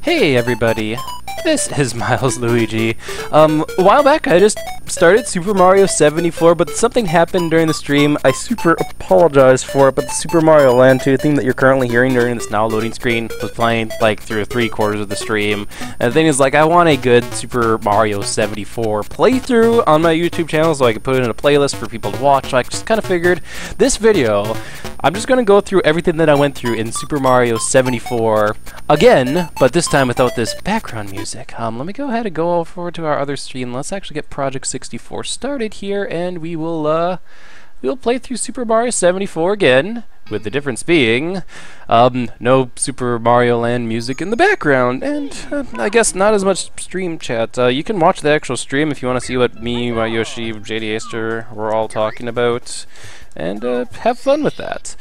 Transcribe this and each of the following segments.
Hey everybody, this is Milesluigi. A while back I just started Super Mario 74, but something happened during the stream. I super apologize for it, but the Super Mario Land 2 theme that you're currently hearing during this now loading screen was playing like through 3/4 of the stream. And the thing is, like, I want a good Super Mario 74 playthrough on my YouTube channel so I can put it in a playlist for people to watch. So I just kind of figured this video, I'm just going to go through everything that I went through in Super Mario 74 again, but this time without this background music. Let me go ahead and go over to our other stream. Let's actually get Project 64 started here, and we'll play through Super Mario 74 again, with the difference being no Super Mario Land music in the background, and I guess not as much stream chat. You can watch the actual stream if you want to see what me, Yoshi, JD Aster were all talking about, and have fun with that.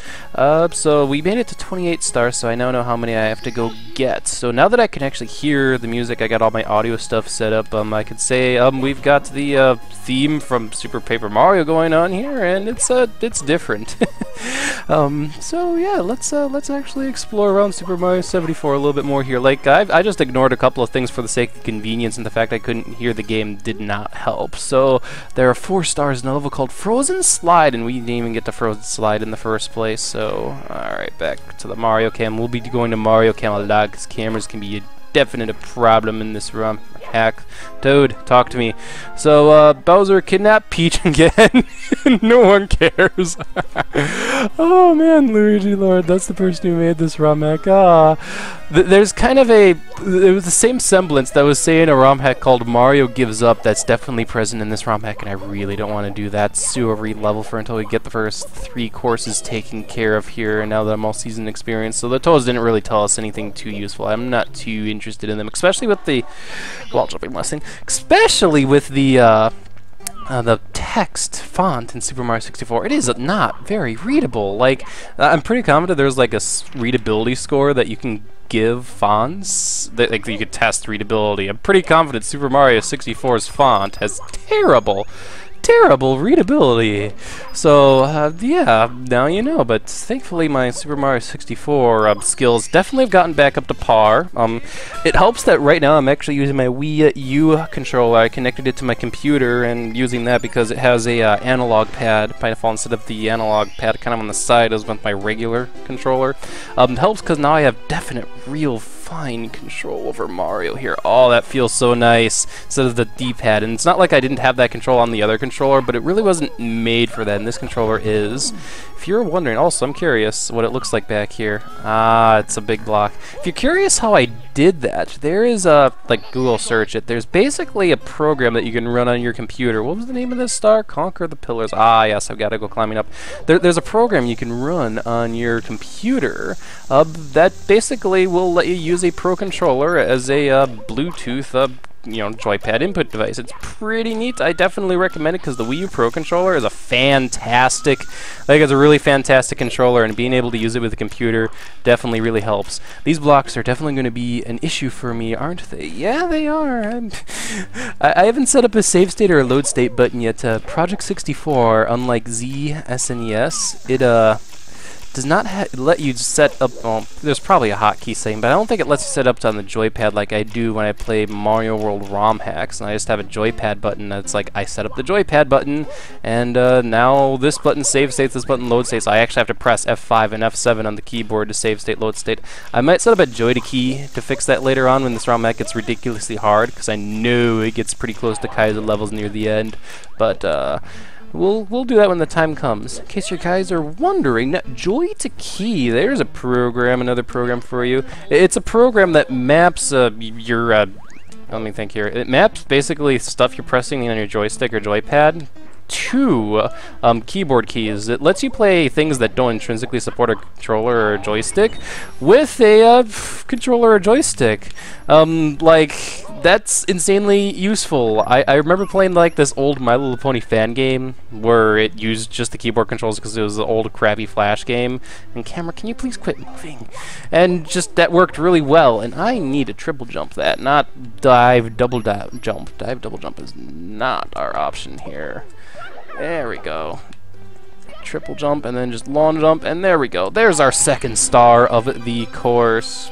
So we made it to 28 stars, so I now know how many I have to go get. So now that I can actually hear the music, I got all my audio stuff set up, I could say we've got the theme from Super Paper Mario going on here, and it's different. So yeah, let's actually explore around Super Mario 74 a little bit more here. Like, I just ignored a couple of things for the sake of convenience, and the fact I couldn't hear the game did not help. So there are 4 stars in a level called Frozen Slide, and we didn't even get to Frozen Slide in the first place. So alright, back to the Mario Cam. We'll be going to Mario Cam a lot because cameras can be a definite problem in this ROM hack. Toad, talk to me. So Bowser kidnapped Peach again. No one cares. Oh man, Luigi Lord, that's the person who made this ROM hack. There's kind of it was the same semblance that was saying a ROM hack called Mario Gives Up that's definitely present in this ROM hack, and I really don't want to do that sewer level for until we get the first 3 courses taken care of here, and now that I'm all season experienced. So the Toads didn't really tell us anything too useful. I'm not too interested in them, especially with the wall jumping lesson, especially with the text font in Super Mario 64. It is not very readable. Like, I'm pretty confident there's like a readability score that you can give fonts that, like, you could test readability. I'm pretty confident Super Mario 64's font has terrible readability. So yeah, now you know. But thankfully my Super Mario 64 skills definitely have gotten back up to par. It helps that right now I'm actually using my Wii U controller. I connected it to my computer and using that because it has a analog pad by default instead of the analog pad kind of on the side as with my regular controller. It helps because now I have definite real fine control over Mario here. Oh, that feels so nice instead of the D-pad. And it's not like I didn't have that control on the other controller, but it really wasn't made for that, and this controller is. If you're wondering, also, I'm curious what it looks like back here. It's a big block. If you're curious how I did that, there is like, Google search it. There's basically a program that you can run on your computer. What was the name of this star? Conquer the Pillars. Yes, I've got to go climbing up. There's a program you can run on your computer that basically will let you use a Pro Controller as a Bluetooth joypad input device. It's pretty neat. I definitely recommend it because the Wii U Pro Controller is a fantastic, it's a really fantastic controller, and being able to use it with a computer definitely really helps. These blocks are definitely going to be an issue for me, aren't they? Yeah, they are. I haven't set up a save state or a load state button yet. Project 64, unlike Z, SNES, it does not let you set up, well, there's probably a hotkey setting, but I don't think it lets you set up on the joypad like I do when I play Mario World ROM hacks, and I just have a joypad button that's like, I set up the joypad button, and now this button save states, this button load states. I actually have to press F5 and F7 on the keyboard to save state, load state. I might set up a joy to key to fix that later on when this ROM hack gets ridiculously hard, because I know it gets pretty close to Kaiser levels near the end, but We'll do that when the time comes. In case you guys are wondering, Joy to Key, there's a program, another program for you. It's a program that maps let me think here. It maps basically stuff you're pressing on your joystick or joypad to keyboard keys. It lets you play things that don't intrinsically support a controller or a joystick with a controller or joystick. Like, that's insanely useful. I remember playing like this old My Little Pony fan game where it used just the keyboard controls because it was an old crappy Flash game. And camera, can you please quit moving? And just that worked really well. And I need to triple jump that, not dive double jump. Dive double jump is not our option here. There we go. Triple jump and then just long jump, and there we go. There's our second star of the course.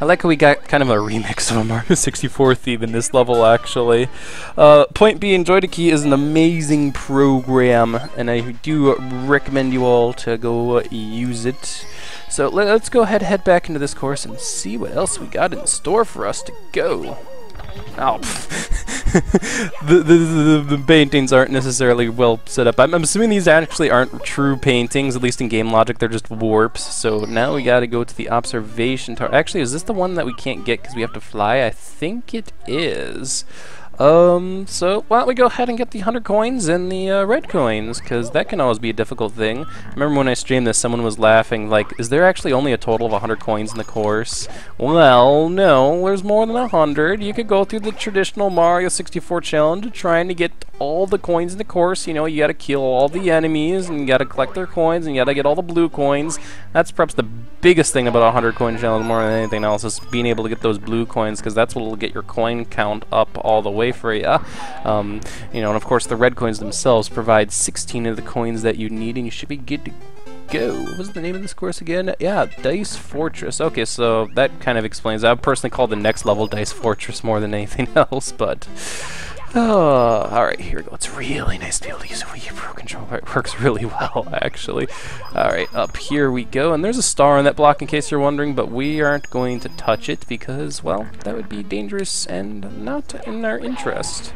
I like how we got kind of a remix of a Mario 64 theme in this level, actually. Point being, Joy2Key is an amazing program, and I do recommend you all to go use it. So let's go ahead and head back into this course and see what else we got in store for us to go. Oh, the paintings aren't necessarily well set up. I'm assuming these actually aren't true paintings, at least in game logic. They're just warps. So now we gotta go to the observation tower. Actually, is this the one that we can't get because we have to fly? I think it is. So why don't we go ahead and get the 100 coins and the red coins, because that can always be a difficult thing. I remember when I streamed this, someone was laughing, like, is there actually only a total of 100 coins in the course? Well, no, there's more than 100. You could go through the traditional Mario 64 challenge trying to get all the coins in the course. You know, you gotta kill all the enemies, and you gotta collect their coins, and you gotta get all the blue coins. That's perhaps the biggest thing about a 100 coin challenge more than anything else, is being able to get those blue coins, because that's what will get your coin count up all the way for you. You know, and of course the red coins themselves provide 16 of the coins that you need, and you should be good to go. What was the name of this course again? Yeah, Dice Fortress. Okay, so that kind of explains. I would personally call the next level Dice Fortress more than anything else, but alright, here we go. It's really nice to be able to use a Wii U Pro Controller. It works really well, actually. Alright, up here we go, and there's a star on that block in case you're wondering, but we aren't going to touch it because, well, that would be dangerous and not in our interest.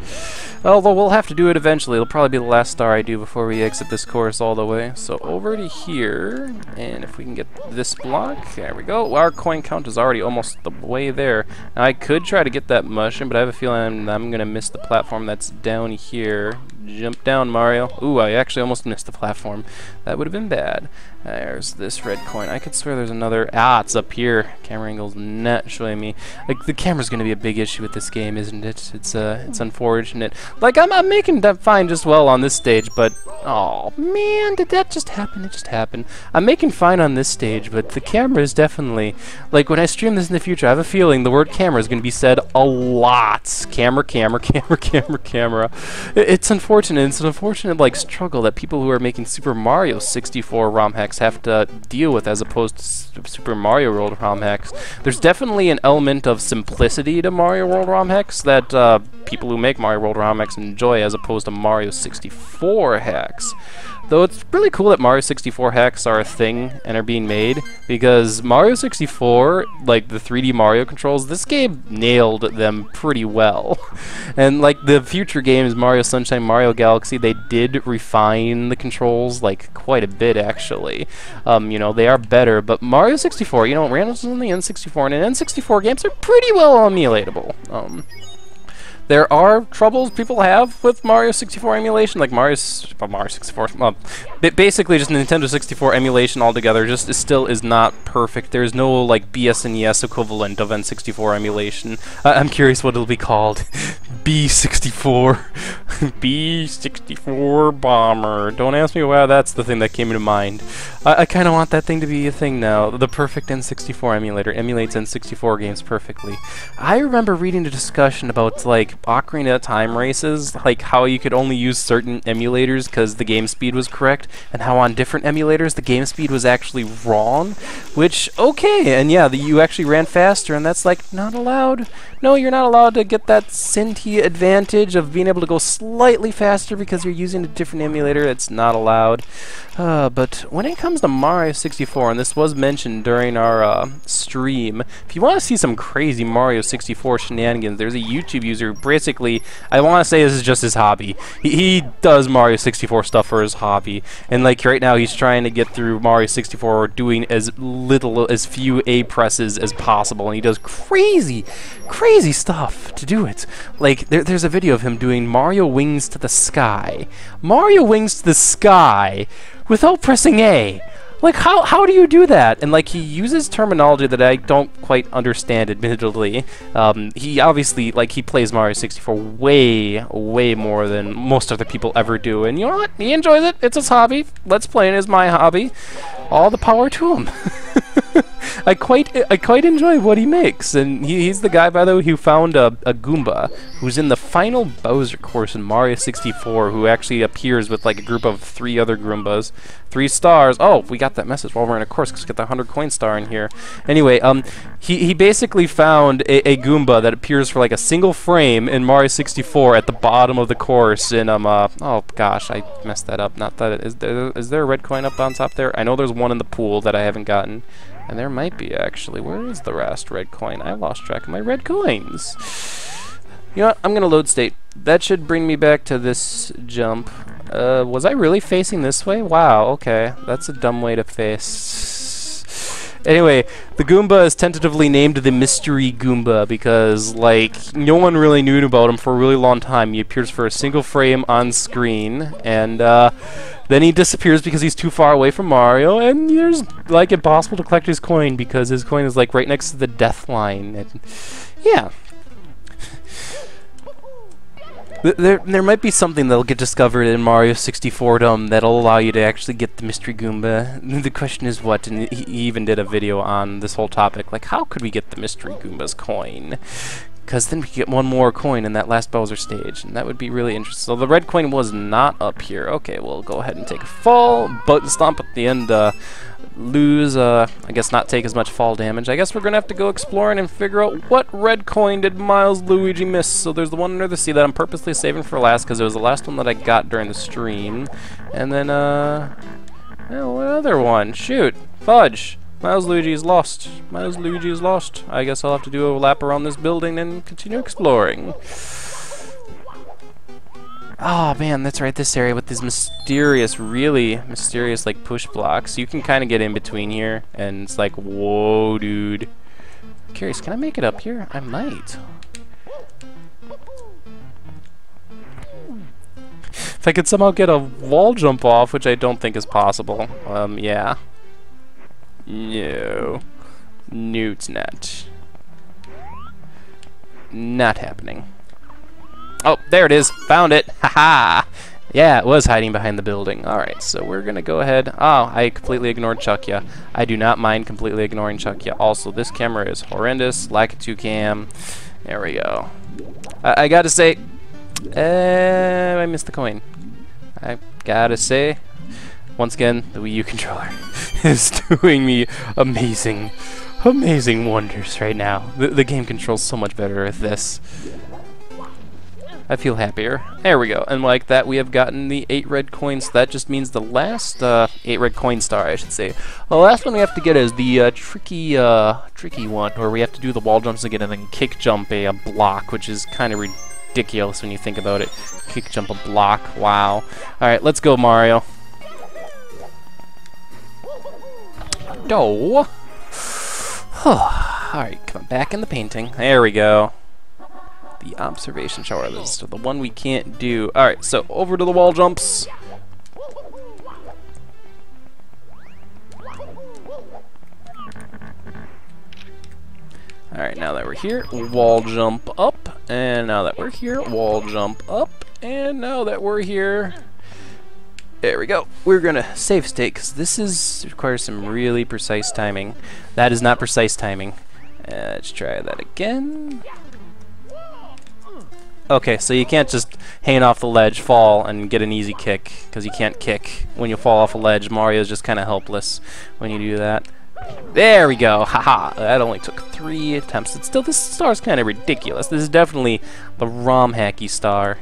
Although we'll have to do it eventually. It'll probably be the last star I do before we exit this course all the way. So over to here, and if we can get this block, there we go. Our coin count is already almost the way there. Now I could try to get that mushroom, but I have a feeling I'm going to miss the platform that's down here. Jump down, Mario. Ooh, I actually almost missed the platform. That would have been bad. There's this red coin. I could swear there's another. Ah, it's up here. Camera angle's not showing me. Like, the camera's gonna be a big issue with this game, isn't it? It's unfortunate. Like, I'm making that fine just well on this stage, but oh man, did that just happen? It just happened. I'm making fine on this stage, but the camera is definitely, like, when I stream this in the future, I have a feeling the word camera is gonna be said a lot. Camera, camera, camera, camera, camera. It's unfortunate. It's an unfortunate, like, struggle that people who are making Super Mario 64 ROM hacks have to deal with, as opposed to Super Mario World ROM hacks. There's definitely an element of simplicity to Mario World ROM hacks that people who make Mario World ROM hacks enjoy, as opposed to Mario 64 hacks. Though it's really cool that Mario 64 hacks are a thing and are being made, because Mario 64, like the 3D Mario controls, this game nailed them pretty well. And like the future games, Mario Sunshine, Mario Galaxy, they did refine the controls like quite a bit, actually. You know, they are better, but Mario 64, you know, ran on the N64, and N64 games are pretty well emulatable. There are troubles people have with Mario 64 emulation, like Mario 64, basically just Nintendo 64 emulation altogether just still is not perfect. There's no like BSNES equivalent of N64 emulation. I'm curious what it'll be called. B64. B64 Bomber. Don't ask me why that's the thing that came into mind. I kind of want that thing to be a thing now. The perfect N64 emulator emulates N64 games perfectly. I remember reading a discussion about like Ocarina of Time races, like how you could only use certain emulators because the game speed was correct, and how on different emulators the game speed was actually wrong, which, okay, and yeah, you actually ran faster, and that's like not allowed. No, you're not allowed to get that Cinti advantage of being able to go slightly faster because you're using a different emulator. That's not allowed. But when it comes to Mario 64, and this was mentioned during our stream, if you want to see some crazy Mario 64 shenanigans, there's a YouTube user who basically, I want to say this is just his hobby. He does Mario 64 stuff for his hobby, and like right now he's trying to get through Mario 64 doing as few A presses as possible, and he does crazy stuff to do it. Like there's a video of him doing Mario Wings to the Sky. Mario Wings to the Sky without pressing A. Like, how do you do that? And like, he uses terminology that I don't quite understand, admittedly. He obviously, like, he plays Mario 64 way more than most other people ever do, and you know what? He enjoys it. It's his hobby. Let's Play is my hobby. All the power to him. I quite enjoy what he makes, and he's the guy, by the way, who found a Goomba who's in the final Bowser course in Mario 64, who actually appears with like a group of 3 other Goombas, 3 stars. Oh, we got that message while we're in a course, because we got the 100 coin star in here. Anyway, he basically found a Goomba that appears for like a single frame in Mario 64 at the bottom of the course, and oh gosh, I messed that up. Not that is there a red coin up on top there? I know there's one in the pool that I haven't gotten. And there might be, actually. Where is the last red coin? I lost track of my red coins. You know what? I'm going to load state. That should bring me back to this jump. Was I really facing this way? Wow, okay. That's a dumb way to face. Anyway, the Goomba is tentatively named the Mystery Goomba because, like, no one really knew about him for a really long time. He appears for a single frame on screen, and then he disappears because he's too far away from Mario, and there's, like, impossible to collect his coin because his coin is, like, right next to the death line. And, yeah. There might be something that'll get discovered in Mario 64 that'll allow you to actually get the Mystery Goomba. The question is what, and he even did a video on this whole topic, like how could we get the Mystery Goomba's coin? Because then we could get one more coin in that last Bowser stage, and that would be really interesting. So the red coin was not up here. Okay, we'll go ahead and take a fall, button stomp at the end, lose, I guess not take as much fall damage. I guess we're gonna have to go exploring and figure out what red coin did Milesluigi miss. So there's the one under the sea that I'm purposely saving for last because it was the last one that I got during the stream. And then, well, what other one? Shoot, fudge. Milesluigi is lost. Milesluigi is lost. I guess I'll have to do a lap around this building and continue exploring. Oh man, that's right, this area with these mysterious, really mysterious like push blocks. You can kind of get in between here, and it's like, whoa dude. I'm curious, can I make it up here? I might. If I could somehow get a wall jump off, which I don't think is possible. Yeah. No. No, it's not. Not happening. Oh, there it is. Found it. Haha. Yeah, it was hiding behind the building. Alright, so we're going to go ahead. Oh, I completely ignored Chuckya. I do not mind completely ignoring Chuckya. Also, this camera is horrendous. Like a 2cam. There we go. I gotta say, I missed the coin. I gotta say, once again, the Wii U controller is doing me amazing wonders right now. The game controls so much better with this. I feel happier. There we go. And like that, we have gotten the 8 red coins. So that just means the last 8 red coin star, I should say. The last one we have to get is the tricky one, where we have to do the wall jumps again and then kick jump a block, which is kind of ridiculous when you think about it. Kick jump a block. Wow. All right, let's go, Mario. Oh. All right, come back in the painting. There we go. The observation shower. This is the one we can't do. Alright, so over to the wall jumps. Alright, now that we're here, wall jump up. And now that we're here, wall jump up. And now that we're here, there we go. We're gonna save state because this requires some really precise timing. That is not precise timing. Let's try that again. Okay, so you can't just hang off the ledge, fall, and get an easy kick, because you can't kick when you fall off a ledge. Mario's just kind of helpless when you do that. There we go! Haha! That only took 3 attempts. It's still, this star's kind of ridiculous. This is definitely the ROM hacky star.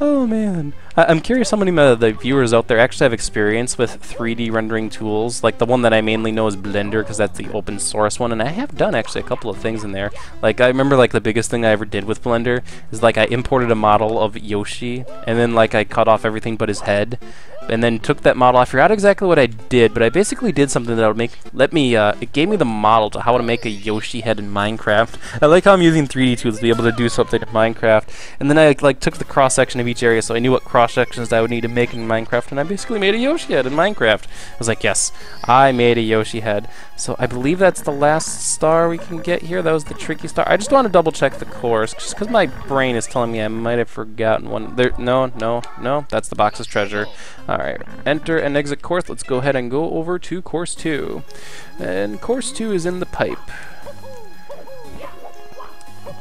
Oh man. I'm curious how many of the viewers out there actually have experience with 3D rendering tools. Like the one that I mainly know is Blender, because that's the open source one, and I have done actually a couple of things in there. Like I remember like the biggest thing I ever did with Blender is like I imported a model of Yoshi, and then like I cut off everything but his head, and then took that model. I forgot exactly what I did, but I basically did something that would it gave me the model to how to make a Yoshi head in Minecraft. I like how I'm using 3D tools to be able to do something in Minecraft, and then I like took the cross section of each area, so I knew what cross cross-sections that I would need to make in Minecraft, and I basically made a Yoshi head in Minecraft. I was like, yes, I made a Yoshi head. So I believe that's the last star we can get here. That was the tricky star. I just want to double-check the course, just because my brain is telling me I might have forgotten one. There, no, that's the box's treasure. Alright, enter and exit course. Let's go ahead and go over to course 2. And course 2 is in the pipe.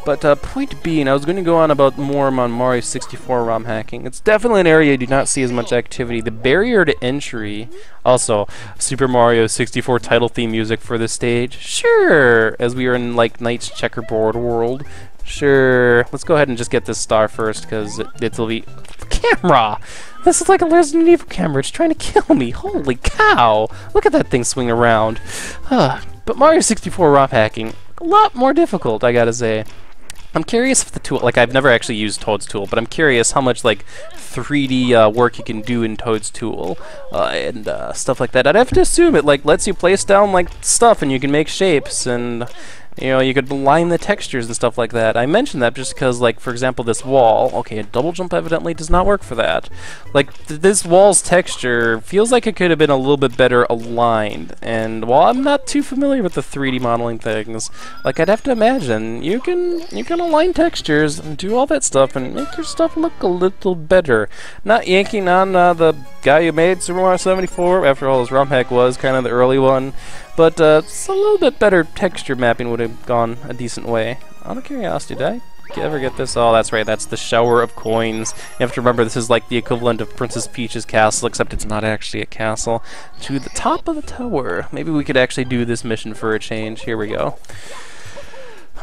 But point being, I was going to go on about more on Mario 64 ROM hacking. It's definitely an area you do not see as much activity. The barrier to entry, also Super Mario 64 title theme music for this stage. Sure, as we are in like Knight's checkerboard world. Sure, let's go ahead and just get this star first because it'll be camera. This is like a Resident Evil camera. It's trying to kill me. Holy cow! Look at that thing swing around. But Mario 64 ROM hacking, a lot more difficult, I gotta say. I'm curious if the tool, like I've never actually used Toad's tool, but I'm curious how much like 3D work you can do in Toad's tool and stuff like that. I'd have to assume it like lets you place down like stuff and you can make shapes and you know, you could line the textures and stuff like that. I mentioned that just because, like, for example, this wall, okay, a double jump evidently does not work for that. Like, this wall's texture feels like it could have been a little bit better aligned. And while I'm not too familiar with the 3D modeling things, like, I'd have to imagine you can align textures and do all that stuff and make your stuff look a little better. Not yanking on the guy who made Super Mario 74, after all, his ROM hack was kind of the early one. But it's a little bit better texture mapping would have gone a decent way. Out of curiosity, did I ever get this? Oh, that's right, that's the shower of coins. You have to remember this is like the equivalent of Princess Peach's castle, except it's not actually a castle. To the top of the tower. Maybe we could actually do this mission for a change. Here we go.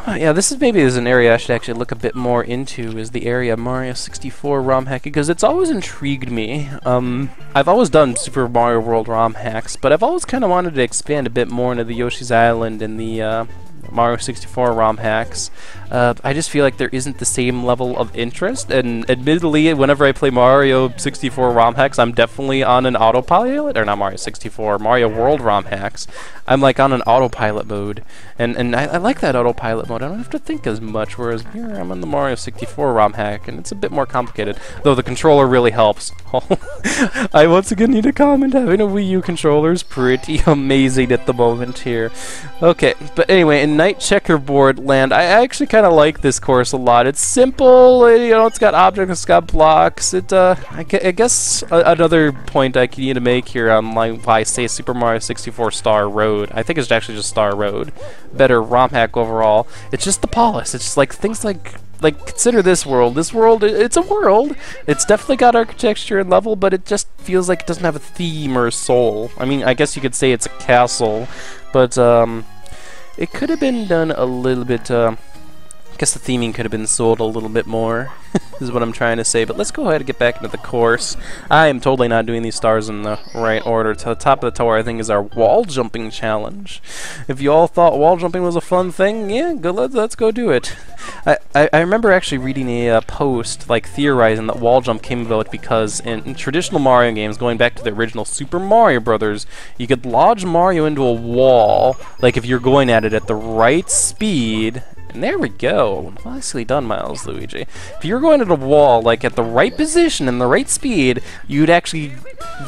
Yeah, this is maybe an area I should actually look a bit more into, is the area of Mario 64 ROM hacking, because it's always intrigued me. I've always done Super Mario World ROM hacks, but I've always kind of wanted to expand a bit more into the Yoshi's Island and the Mario 64 ROM hacks. I just feel like there isn't the same level of interest, and admittedly, whenever I play Mario 64 ROM hacks, I'm definitely on an autopilot, or not Mario 64, Mario World ROM hacks. I'm like on an autopilot mode, and I like that autopilot mode. I don't have to think as much, whereas here I'm on the Mario 64 ROM hack, and it's a bit more complicated, though the controller really helps. I once again need to comment, having a Wii U controller is pretty amazing at the moment here. Okay, but anyway, in Night Checkerboard Land, I actually kind of like this course a lot. It's simple, you know, it's got objects, it's got blocks. I guess another point I need to make here on why I say Super Mario 64 Star Road. I think it's actually just Star Road. Better ROM hack overall. It's just the polish. It's just like things like consider this world. This world, it's a world. It's definitely got architecture and level, but it just feels like it doesn't have a theme or a soul. I mean, I guess you could say it's a castle, but it could have been done a little bit. I guess the theming could have been sold a little bit more, is what I'm trying to say. But let's go ahead and get back into the course. I am totally not doing these stars in the right order. To the top of the tower, I think, is our wall jumping challenge. If you all thought wall jumping was a fun thing, yeah, let's go do it. I remember actually reading a post, like, theorizing that wall jump came about because in traditional Mario games, going back to the original Super Mario Brothers, you could lodge Mario into a wall, like if you're going at it at the right speed. And there we go. Nicely done, Milesluigi. If you're going at a wall, like, at the right position and the right speed, you'd actually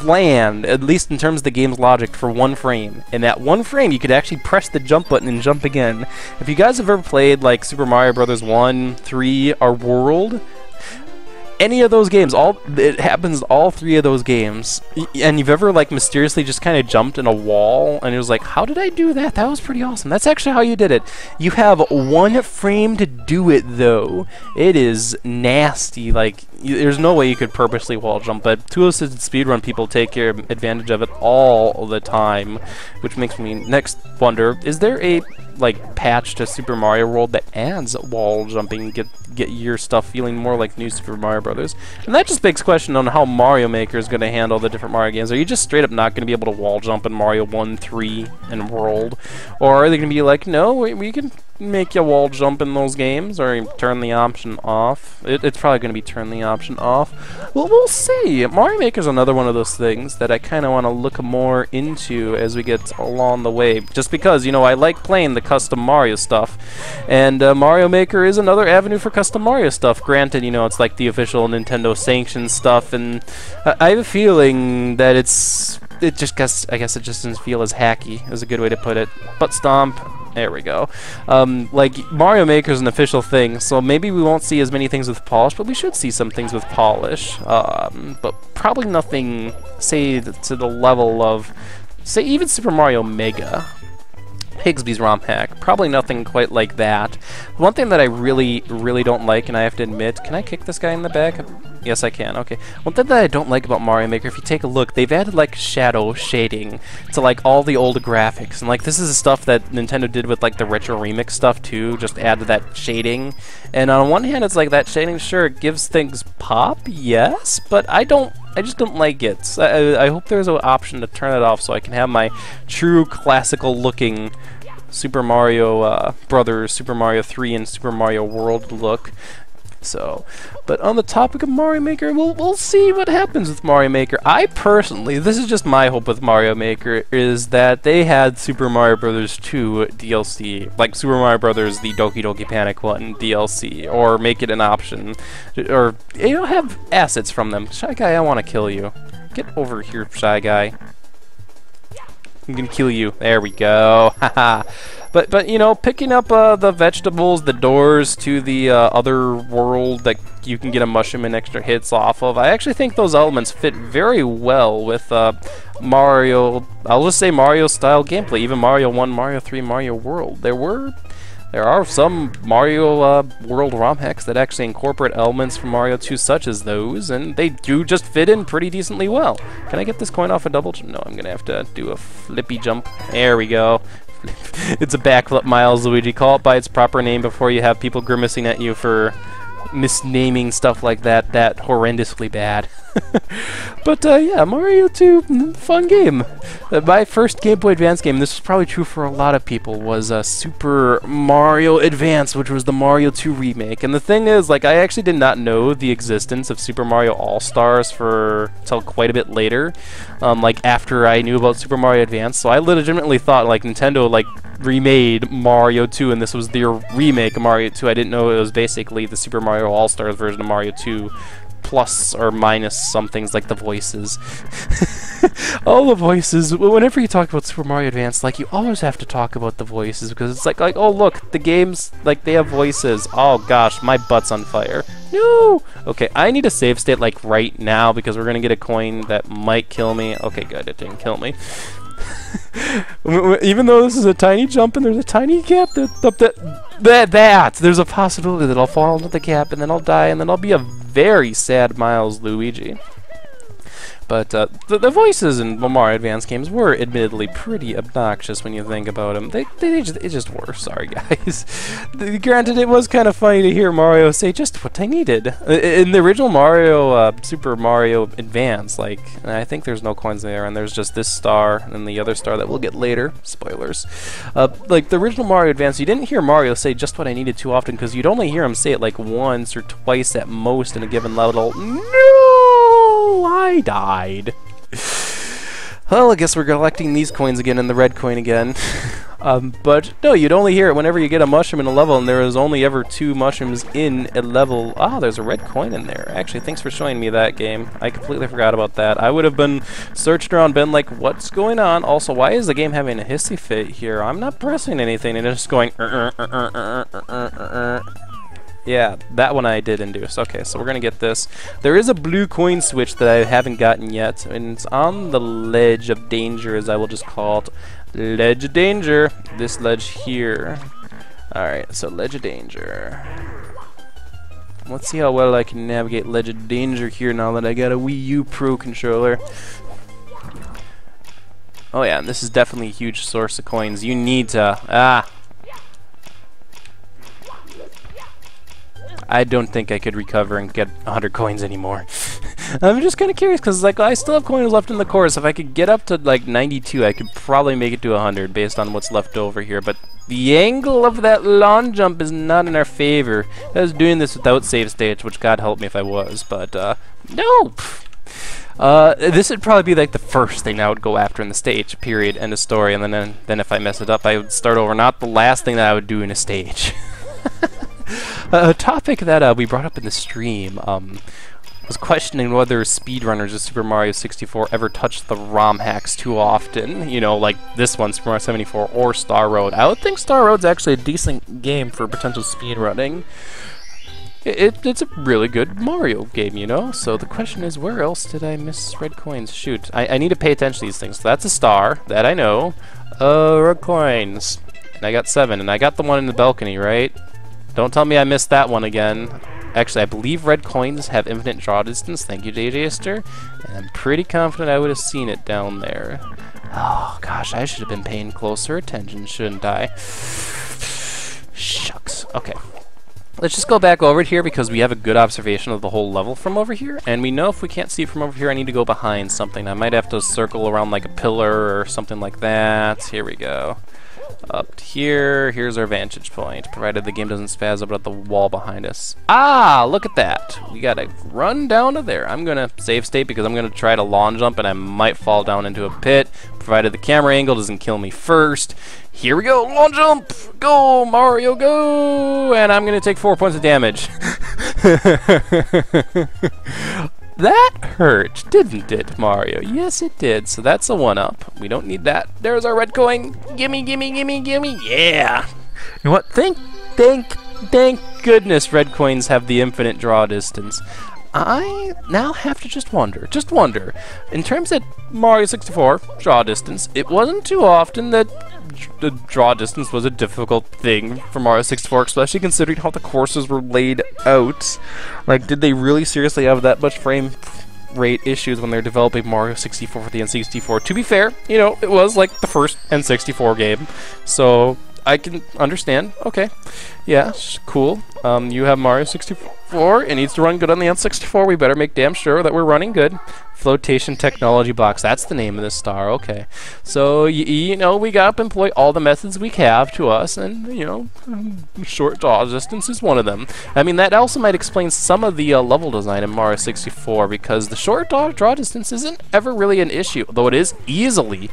land, at least in terms of the game's logic, for 1 frame. In that 1 frame, you could actually press the jump button and jump again. If you guys have ever played, like, Super Mario Brothers 1, 3, or World, any of those games, it happens all 3 of those games, and you've ever like mysteriously just kind of jumped in a wall and it was like, how did I do that? That was pretty awesome. That's actually how you did it. You have 1 frame to do it though. It is nasty. Like, there's no way you could purposely wall jump, but tool-assisted speedrun people take advantage of it all the time, which makes me next wonder, is there a like patch to Super Mario World that adds wall jumping, get your stuff feeling more like new Super Mario Brothers? And that just begs question on how Mario Maker is going to handle the different Mario games. Are you just straight up not going to be able to wall jump in Mario 1, 3, and World? Or are they going to be like, no, we can make you wall jump in those games, or turn the option off? It's probably going to be turn the option off. Well, we'll see. Mario Maker's another one of those things that I kind of want to look more into as we get along the way. Just because, you know, I like playing into custom Mario stuff. And Mario Maker is another avenue for custom Mario stuff. Granted, you know, it's like the official Nintendo sanctioned stuff, and I have a feeling that I guess it just doesn't feel as hacky, is a good way to put it. Butt stomp. There we go. Like, Mario Maker is an official thing, so maybe we won't see as many things with polish, but we should see some things with polish. But probably nothing, say, to the level of, say, even Super Mario Mega. Higsby's ROM hack. Probably nothing quite like that. One thing that I really, really don't like, and I have to admit, can I kick this guy in the back? Yes, I can. Okay. One thing that I don't like about Mario Maker, if you take a look, they've added, like, shadow shading to, like, all the old graphics. And, like, this is the stuff that Nintendo did with, like, the retro remix stuff, too. Just add that shading. And on one hand, it's like that shading, sure, it gives things pop, yes, but I just don't like it. I hope there's an option to turn it off so I can have my true classical-looking Super Mario Brothers, Super Mario 3, and Super Mario World look. So, but on the topic of Mario Maker, we'll see what happens with Mario Maker. I personally, this is just my hope with Mario Maker, is that they had Super Mario Brothers 2 DLC, like Super Mario Brothers, the Doki Doki Panic 1 DLC, or make it an option, or, you know, have assets from them. Shy Guy, I want to kill you. Get over here, Shy Guy. I'm gonna kill you. There we go. Haha. But you know, picking up the vegetables, the doors to the other world that you can get a mushroom and extra hits off of, I actually think those elements fit very well with Mario. I'll just say Mario-style gameplay. Even Mario 1, Mario 3, Mario World. There are some Mario World ROM hacks that actually incorporate elements from Mario 2 such as those, and they do just fit in pretty decently well. Can I get this coin off a double jump? No, I'm going to have to do a flippy jump. There we go. It's a backflip, Milesluigi. Call it by its proper name before you have people grimacing at you for misnaming stuff like that horrendously bad. But yeah, Mario 2, fun game. My first Game Boy Advance game, this was probably true for a lot of people, was Super Mario Advance, which was the Mario 2 remake. And the thing is, like, I actually did not know the existence of Super Mario All-Stars till quite a bit later, like after I knew about Super Mario Advance. So I legitimately thought, like, Nintendo, like, remade Mario 2 and this was their remake of Mario 2. I didn't know it was basically the Super Mario All-Stars version of Mario 2 plus or minus some things like the voices. All the voices, whenever you talk about Super Mario Advance, like, you always have to talk about the voices because it's like oh look, the games, like, they have voices. Oh gosh, my butt's on fire. No! Okay, I need a save state, like, right now because we're gonna get a coin that might kill me. Okay, good, it didn't kill me. Even though this is a tiny jump and there's a tiny gap, there's a possibility that I'll fall into the gap and then I'll die and then I'll be a very sad Milesluigi. But the voices in Mario Advance games were admittedly pretty obnoxious when you think about them. They just were. Sorry, guys. Granted, it was kind of funny to hear Mario say just what I needed. In the original Mario, Super Mario Advance, like, I think there's no coins there, and there's just this star and the other star that we'll get later. Spoilers. Like, the original Mario Advance, you didn't hear Mario say just what I needed too often, because you'd only hear him say it like once or twice at most in a given level. No! I died. Well, I guess we're collecting these coins again and the red coin again. But no, you'd only hear it whenever you get a mushroom in a level, and there is only ever 2 mushrooms in a level. Ah, there's a red coin in there. Actually, thanks for showing me that game. I completely forgot about that. I would have been searching around, been like, what's going on? Also, why is the game having a hissy fit here? I'm not pressing anything, and it's just going. Yeah, that one I did induce. Okay, so we're gonna get this. There is a blue coin switch that I haven't gotten yet, and it's on the ledge of danger, as I will just call it. Ledge of danger. This ledge here. Alright, so ledge of danger. Let's see how well I can navigate ledge of danger here now that I got a Wii U Pro controller. Oh yeah, and this is definitely a huge source of coins. You need to... I don't think I could recover and get 100 coins anymore. I'm just kind of curious because, like, I still have coins left in the course. If I could get up to like 92, I could probably make it to 100 based on what's left over here. But the angle of that long jump is not in our favor. I was doing this without save stage, which God help me if I was. But no. This would probably be like the first thing I would go after in the stage, period, end of story, and then if I mess it up, I would start over, not the last thing that I would do in a stage. A topic that we brought up in the stream was questioning whether speedrunners of Super Mario 64 ever touched the ROM hacks too often, you know, like this one, Super Mario 74, or Star Road. I would think Star Road's actually a decent game for potential speedrunning. It's a really good Mario game, you know? So the question is, where else did I miss red coins? Shoot, I need to pay attention to these things. So that's a star, that I know. Red coins. And I got 7, and I got the one in the balcony, right? Don't tell me I missed that one again. Actually, I believe red coins have infinite draw distance. Thank you, JJster. And I'm pretty confident I would have seen it down there. Oh, gosh, I should have been paying closer attention, shouldn't I? Shucks. Okay. Let's just go back over here because we have a good observation of the whole level from over here, and we know if we can't see it from over here, I need to go behind something. I might have to circle around like a pillar or something like that. Here we go. Up here, here's our vantage point, provided the game doesn't spaz up at the wall behind us. Ah, look at that. We gotta run down to there. I'm gonna save state because I'm gonna try to lawn jump and I might fall down into a pit, provided the camera angle doesn't kill me first. Here we go, lawn jump! Go, Mario, go! And I'm gonna take 4 points of damage. That hurt, didn't it, Mario? Yes, it did. So that's a 1-up. We don't need that. There's our red coin. Gimme, gimme, gimme, gimme. Yeah. You know what? Thank goodness red coins have the infinite draw distance. I now have to just wonder. In terms of Mario 64 draw distance, it wasn't too often that the draw distance was a difficult thing for Mario 64, especially considering how the courses were laid out. Like, did they really seriously have that much frame rate issues when they're developing Mario 64 for the N64? To be fair, you know, it was like the first N64 game, so I can understand. Okay, yeah, cool. You have Mario 64. It needs to run good on the N64. We better make damn sure that we're running good. Flotation Technology Box. That's the name of this star. Okay. So, you know, we got to employ all the methods we have to us, and, you know, short draw distance is one of them. I mean, that also might explain some of the level design in Mario 64, because the short draw distance isn't ever really an issue, though it is easily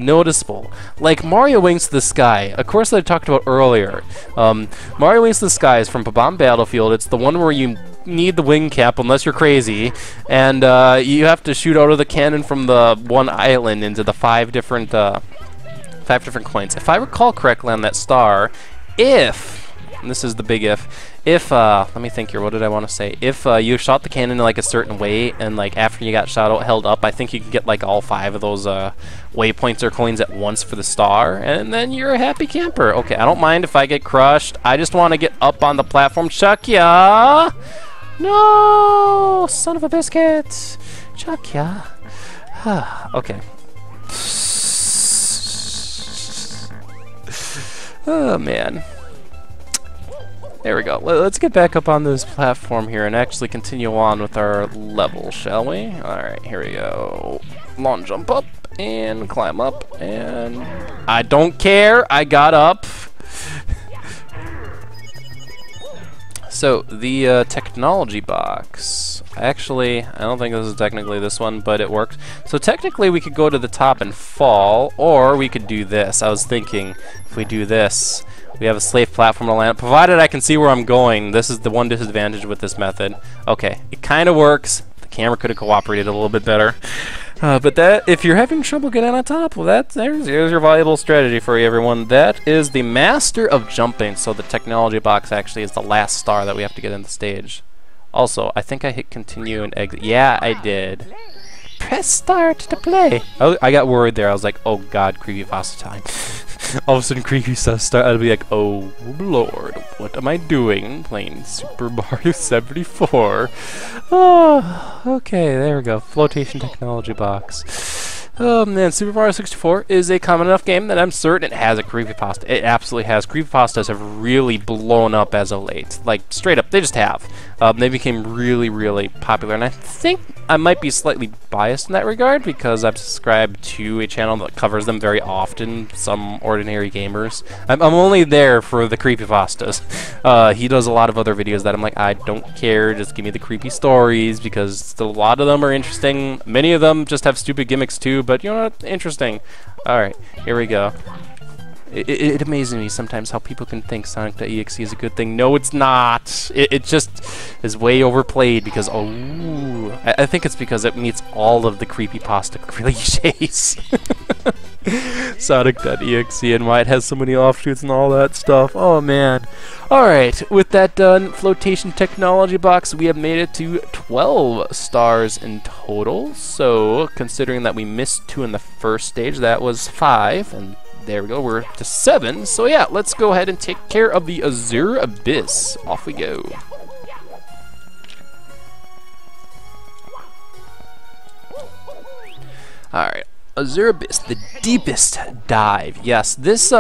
noticeable. Like Mario Wings to the Sky, a course that I talked about earlier. Mario Wings to the Sky is from Bob Battlefield. It's the one where you need the wing cap unless you're crazy, and you have to shoot out of the cannon from the one island into the 5 different coins. If I recall correctly on that star, and this is the big if, let me think here, what did I want to say? If you shot the cannon in like a certain way, and like after you got shot out, held up, I think you can get like all 5 of those waypoints or coins at once for the star, and then you're a happy camper. Okay, I don't mind if I get crushed. I just want to get up on the platform. Chuck ya! No! Son of a biscuit! Chuck ya! Okay. Oh, man. There we go. Let's get back up on this platform here and actually continue on with our level, shall we? Alright, here we go. Lawn jump up and climb up, and I don't care, I got up. So, the technology box. Actually, I don't think this is technically this one, but it worked. So technically we could go to the top and fall, or we could do this. I was thinking, if we do this, we have a safe platform to land, provided I can see where I'm going. This is the one disadvantage with this method. Okay, it kind of works. The camera could have cooperated a little bit better. But that, if you're having trouble getting on top, well, there's your valuable strategy for you, everyone. That is the Master of Jumping. So the technology box actually is the last star that we have to get in the stage. Also, I think I hit continue and exit. Yeah, I did. Press start to play. I got worried there. I was like, oh god, creepypasta time. All of a sudden, creepypasta start. I'd be like, oh lord, what am I doing? Playing Super Mario 74. Oh, okay, there we go. Flotation Technology Box. Oh man, Super Mario 64 is a common enough game that I'm certain it has a creepypasta. It absolutely has. Creepypastas have really blown up as of late. Like, straight up, they just have. They became really, really popular, and I might be slightly biased in that regard because I'm subscribed to a channel that covers them very often, Some Ordinary Gamers. I'm only there for the creepypastas. He does a lot of other videos that I'm like, I don't care, just give me the creepy stories, because a lot of them are interesting. Many of them just have stupid gimmicks too, but you know what? Interesting. Alright, here we go. It amazes me sometimes how people can think Sonic.exe is a good thing. No, it's not. It just is way overplayed because, oh, I think it's because it meets all of the creepypasta cliches. Sonic.exe and why it has so many offshoots and all that stuff. Oh, man. Alright, with that done, Flotation Technology Box, we have made it to 12 stars in total. So, considering that we missed 2 in the first stage, that was 5, and there we go, we're to 7. So yeah, let's go ahead and take care of the Azure Abyss. Off we go. Alright, Azure Abyss, the deepest dive. Yes, this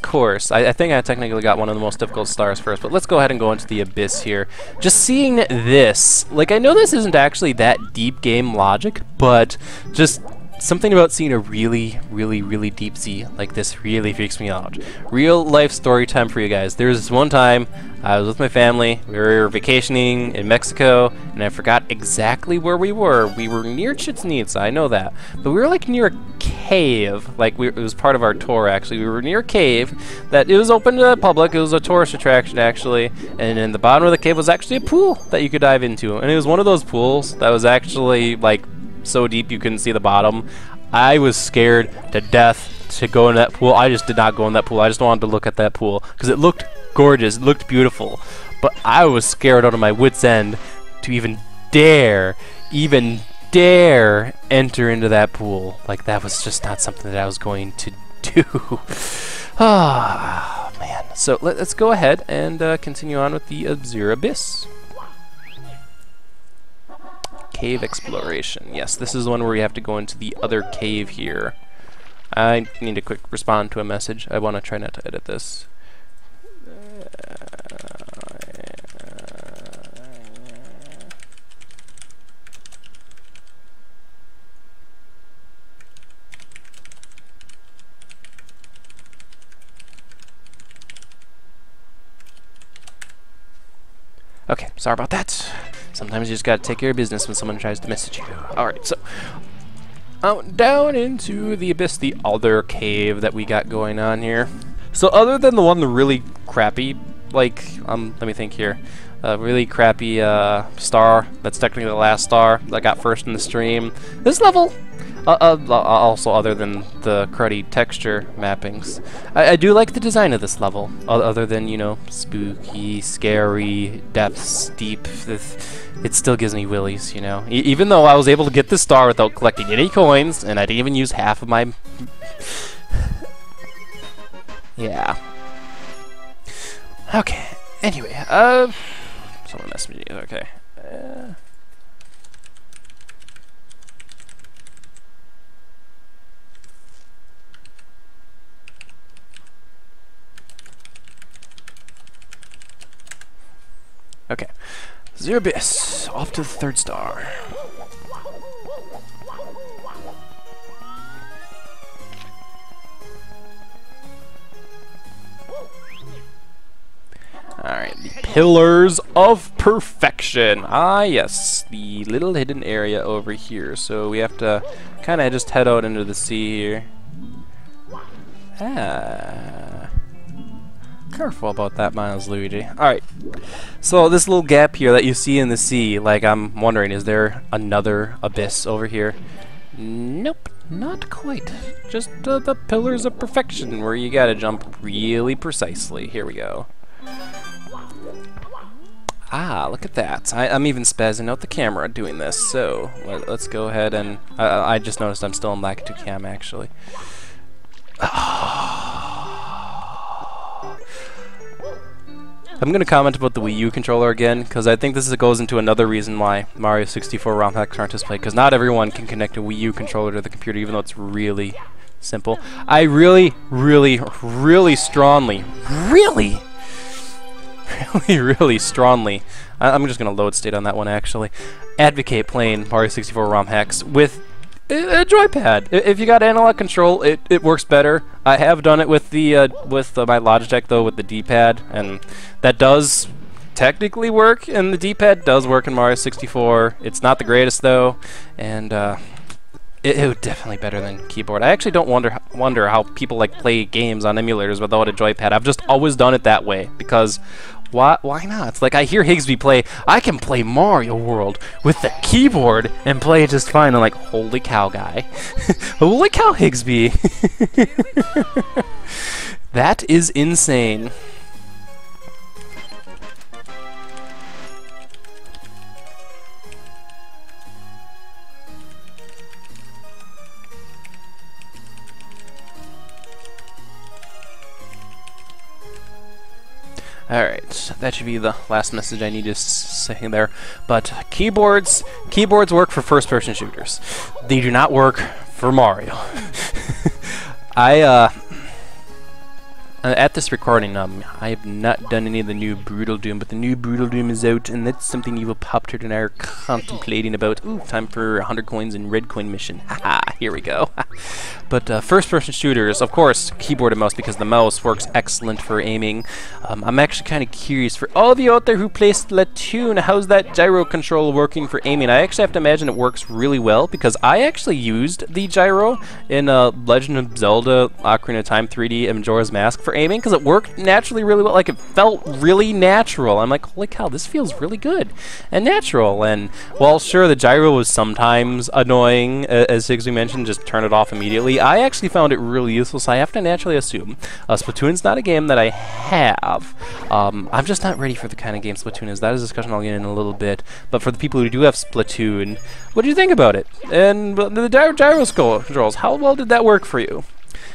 course, I think I technically got one of the most difficult stars first, but let's go ahead and go into the Abyss here. Just seeing this, like, I know this isn't actually that deep game logic, but just something about seeing a really, really, really deep sea like this really freaks me out. Real life story time for you guys. There was this one time I was with my family. We were vacationing in Mexico, and I forgot exactly where we were. We were near Chichen Itza, I know that. But we were like near a cave. Like it was part of our tour actually. We were near a cave that it was open to the public. It was a tourist attraction actually. And in the bottom of the cave was actually a pool that you could dive into. And it was one of those pools that was actually like so deep you couldn't see the bottom. I was scared to death to go in that pool. I just did not go in that pool. I just wanted to look at that pool because it looked gorgeous, it looked beautiful. But I was scared out of my wits' end to even dare enter into that pool. Like that was just not something that I was going to do. Ah, man. So let's go ahead and continue on with the Azure Abyss. Cave exploration. Yes, this is the one where we have to go into the other cave here. I need to quick respond to a message. I want to try not to edit this. Okay, sorry about that. Sometimes you just gotta take care of business when someone tries to message you. Alright, so down into the Abyss, the other cave that we got going on here. So other than the one, the really crappy, like, let me think here. Really crappy star, that's technically the last star that got first in the stream. This level, also other than the cruddy texture mappings, I do like the design of this level, other than, you know, spooky, scary, depths, deep. It still gives me willies, you know. Even though I was able to get this star without collecting any coins, and I didn't even use half of my... yeah. Okay, anyway, someone messaged me, okay. Okay, Azure Abyss, off to the 3rd star. Alright, the Pillars of Perfection. Ah, yes, the little hidden area over here. So we have to kind of just head out into the sea here. Ah. Careful about that, Milesluigi. Alright, so this little gap here that you see in the sea, like I'm wondering, is there another abyss over here? Nope, not quite. Just the Pillars of Perfection, where you gotta jump really precisely. Here we go. Ah, look at that. I'm even spazzing out the camera doing this, so let's go ahead and... I just noticed I'm still in Latitude Cam, actually. I'm going to comment about the Wii U controller again, because I think this goes into another reason why Mario 64 ROM hacks aren't displayed, because not everyone can connect a Wii U controller to the computer, even though it's really simple. I really, really, really strongly, really, really strongly, I'm just going to load state on that one actually, advocate playing Mario 64 ROM hacks with a joypad. If you got analog control, it works better. I have done it with the my Logitech though, with the D-pad, and that does technically work, and the D-pad does work in Mario 64. It's not the greatest though, and it was definitely better than keyboard. I actually don't wonder how people like play games on emulators without a joypad. I've just always done it that way because why not? It's like I hear Higsby play. I can play Mario World with the keyboard and play it just fine. I'm like, holy cow, guy! Holy cow, Higsby! That is insane. Alright, that should be the last message I need to say there. But keyboards work for first-person shooters. They do not work for Mario. At this recording, I have not done any of the new Brutal Doom, but the new Brutal Doom is out, and that's something you will pop and I are contemplating about. Ooh, time for 100 coins in red coin mission. Haha, here we go. But first-person shooters, of course, keyboard and mouse, because the mouse works excellent for aiming. I'm actually kind of curious, for all of you out there who play Splatoon, how's that gyro control working for aiming? I actually have to imagine it works really well, because I actually used the gyro in Legend of Zelda Ocarina of Time 3D and Majora's Mask for aiming, because it worked naturally really well. Like, it felt really natural. I'm like, holy cow, this feels really good and natural. And while sure, the gyro was sometimes annoying, as Higsby mentioned, just turn it off immediately, I actually found it really useful, so I have to naturally assume Splatoon's not a game that I have. I'm just not ready for the kind of game Splatoon is. That is a discussion I'll get in a little bit. But for the people who do have Splatoon, what do you think about it? And the gyro controls, how well did that work for you?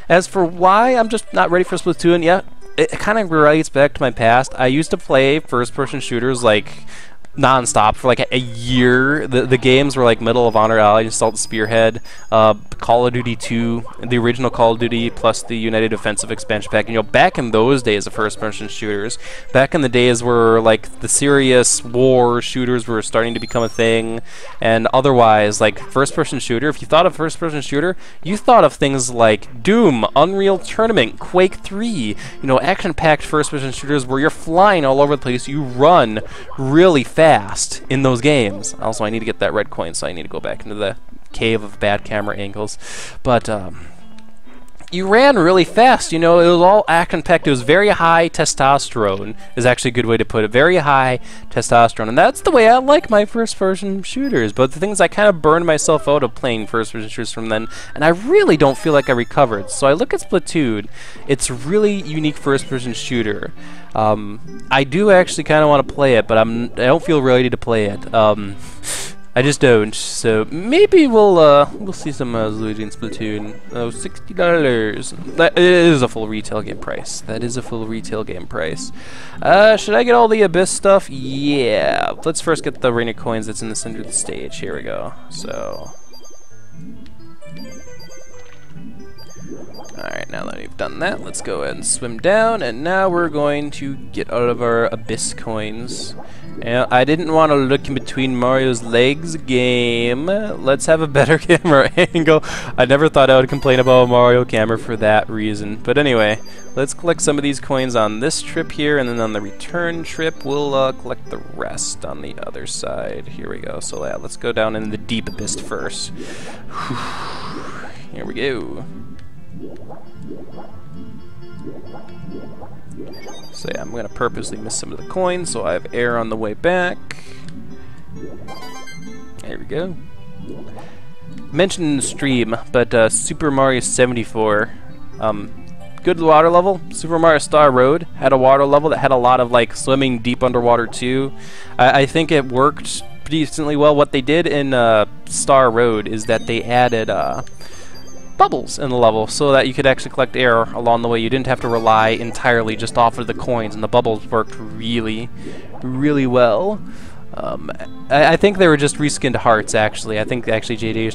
As for why I'm just not ready for Splatoon yet, it kind of relates back to my past. I used to play first-person shooters like non-stop for like a year. The games were like Medal of Honor, Allied Assault Spearhead, Call of Duty 2, the original Call of Duty, plus the United Offensive expansion pack. And, you know, back in those days of first-person shooters, back in the days where like the serious war shooters were starting to become a thing, and otherwise, like first-person shooter, if you thought of first-person shooter, you thought of things like Doom, Unreal Tournament, Quake 3, you know, action-packed first-person shooters where you're flying all over the place, you run really fast in those games. Also, I need to get that red coin, so I need to go back into the cave of bad camera angles. But you ran really fast, you know, it was all action-packed. It was very high testosterone, is actually a good way to put it. Very high testosterone, and that's the way I like my first-person shooters. But the thing is, I kind of burned myself out of playing first-person shooters from then, and I really don't feel like I recovered. So I look at Splatoon, it's a really unique first-person shooter. I do actually kind of want to play it, but I don't feel ready to play it. I just don't. So maybe we'll see some Luigi in Splatoon. Oh, $60. That is a full retail game price. That is a full retail game price. Should I get all the Abyss stuff? Yeah. Let's first get the Rainer coins that's in the center of the stage. Here we go. So. Alright, now that we've done that, let's go ahead and swim down, and now we're going to get out of our Abyss coins. And I didn't want to look in between Mario's legs game. Let's have a better camera angle. I never thought I would complain about a Mario camera for that reason. But anyway, let's collect some of these coins on this trip here, and then on the return trip, we'll collect the rest on the other side. Here we go. So yeah, let's go down in the deep abyss first. Here we go. So yeah, I'm going to purposely miss some of the coins so I have air on the way back. There we go. Mentioned in the stream, but Super Mario 74, good water level. Super Mario Star Road had a water level that had a lot of like swimming deep underwater too. I think it worked pretty decently well. What they did in Star Road is that they added bubbles in the level so that you could actually collect air along the way. You didn't have to rely entirely just off of the coins, and the bubbles worked really, really well. I think they were just reskinned hearts, actually. I think actually J.D.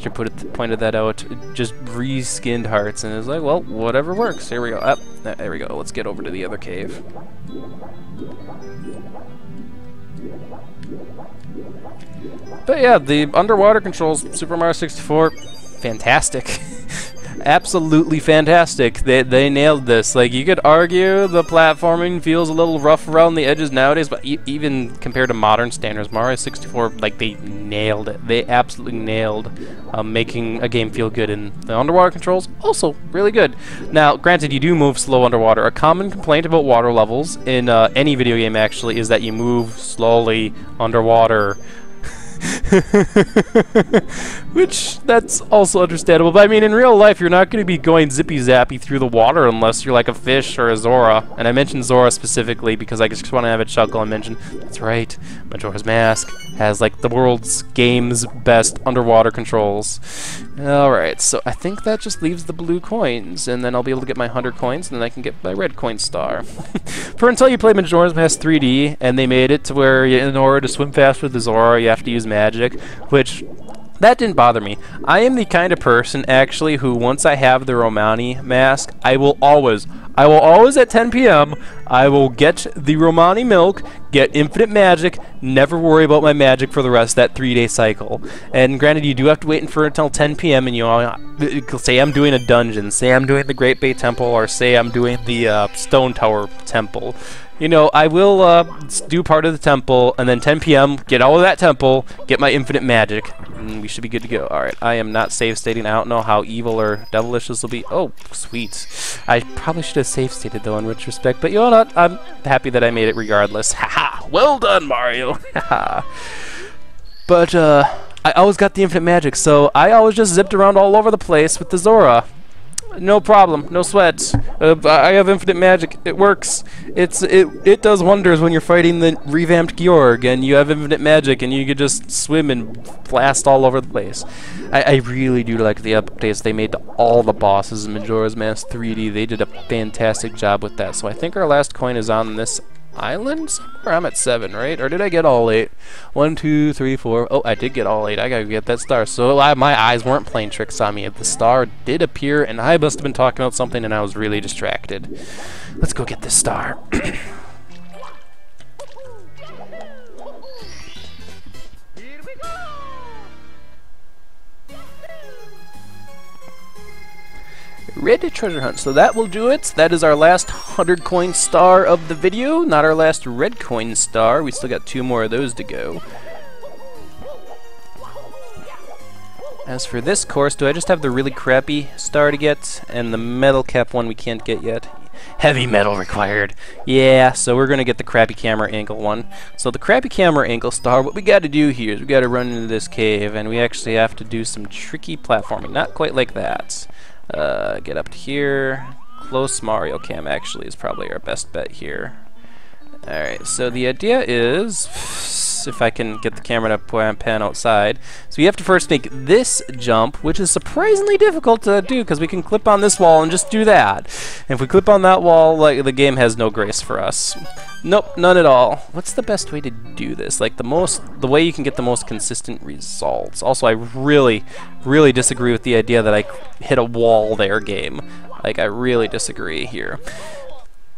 pointed that out. Just reskinned hearts, and it was like, well, whatever works. Here we go. Up, There we go. Let's get over to the other cave. But yeah, the underwater controls, Super Mario 64, fantastic. Absolutely fantastic. They nailed this. Like, you could argue the platforming feels a little rough around the edges nowadays, but even compared to modern standards, Mario 64, like, they nailed it. They absolutely nailed making a game feel good, and the underwater controls, also really good. Now, granted, you do move slow underwater. A common complaint about water levels in any video game, actually, is that you move slowly underwater. Which, that's also understandable, but I mean, in real life you're not going to be going zippy-zappy through the water unless you're like a fish or a Zora, and I mentioned Zora specifically because I just want to have a chuckle and mention, that's right, Majora's Mask has like the world's game's best underwater controls. Alright, so I think that just leaves the blue coins, and then I'll be able to get my 100 coins, and then I can get my red coin star. For until you play Majora's Mask 3D, and they made it to where in order to swim fast with the Zora, you have to use magic, which, that didn't bother me. I am the kind of person, actually, who once I have the Romani mask, I will always at 10 p.m., I will get the Romani milk, get infinite magic, never worry about my magic for the rest of that 3-day cycle. And granted, you do have to wait until 10 p.m. and you say I'm doing a dungeon, say I'm doing the Great Bay Temple, or say I'm doing the Stone Tower Temple. You know, I will do part of the temple, and then 10 p.m., get all of that temple, get my infinite magic, and we should be good to go. Alright, I am not save stating. I don't know how evil or devilish this will be. Oh, sweet. I probably should have save stated, though, in retrospect, but you know what? I'm happy that I made it regardless. Haha! Well done, Mario! Haha! But, I always got the infinite magic, so I always just zipped around all over the place with the Zora. No problem, no sweat. I have infinite magic. It works. It does wonders when you're fighting the revamped Georg and you have infinite magic and you can just swim and blast all over the place. I really do like the updates they made to all the bosses in Majora's Mask 3D. They did a fantastic job with that. So I think our last coin is on this island somewhere. I'm at 7, right? Or did I get all 8? 1, 2, 3, 4. Oh, I did get all 8. I gotta get that star. So my eyes weren't playing tricks on me. The star did appear, and I must have been talking about something, and I was really distracted. Let's go get this star. Red treasure hunt. So that will do it. That is our last 100 coin star of the video. Not our last red coin star. We still got 2 more of those to go. As for this course, do I just have the really crappy star to get? And the metal cap one we can't get yet. Heavy metal required. Yeah, so we're going to get the crappy camera angle one. So the crappy camera angle star, what we got to do here is we got to run into this cave, and we actually have to do some tricky platforming. Not quite like that. Get up to here. Close Mario Cam actually is probably our best bet here. Alright, so the idea is, if I can get the camera to pan outside, so we have to first make this jump, which is surprisingly difficult to do because we can clip on this wall and just do that. And if we clip on that wall, like, the game has no grace for us. Nope, none at all. What's the best way to do this? Like, the way you can get the most consistent results. Also, I really disagree with the idea that I hit a wall there game. Like, I really disagree here.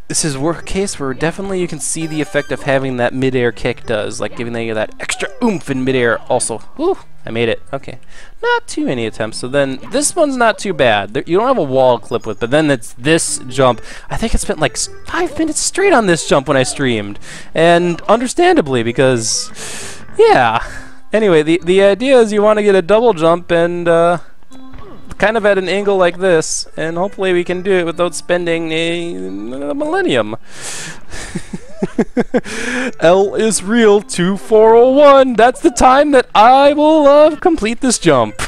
This is a case where definitely you can see the effect of having that mid-air kick does, like giving you that extra oomph in mid-air. Also, whew, I made it. Okay, not too many attempts. So then this one's not too bad. You don't have a wall clip with, but then it's this jump. I think I spent like 5 minutes straight on this jump when I streamed, and understandably because, yeah. Anyway, the idea is you want to get a double jump and kind of at an angle like this, and hopefully we can do it without spending a millennium. L is real 2401. That's the time that I will complete this jump.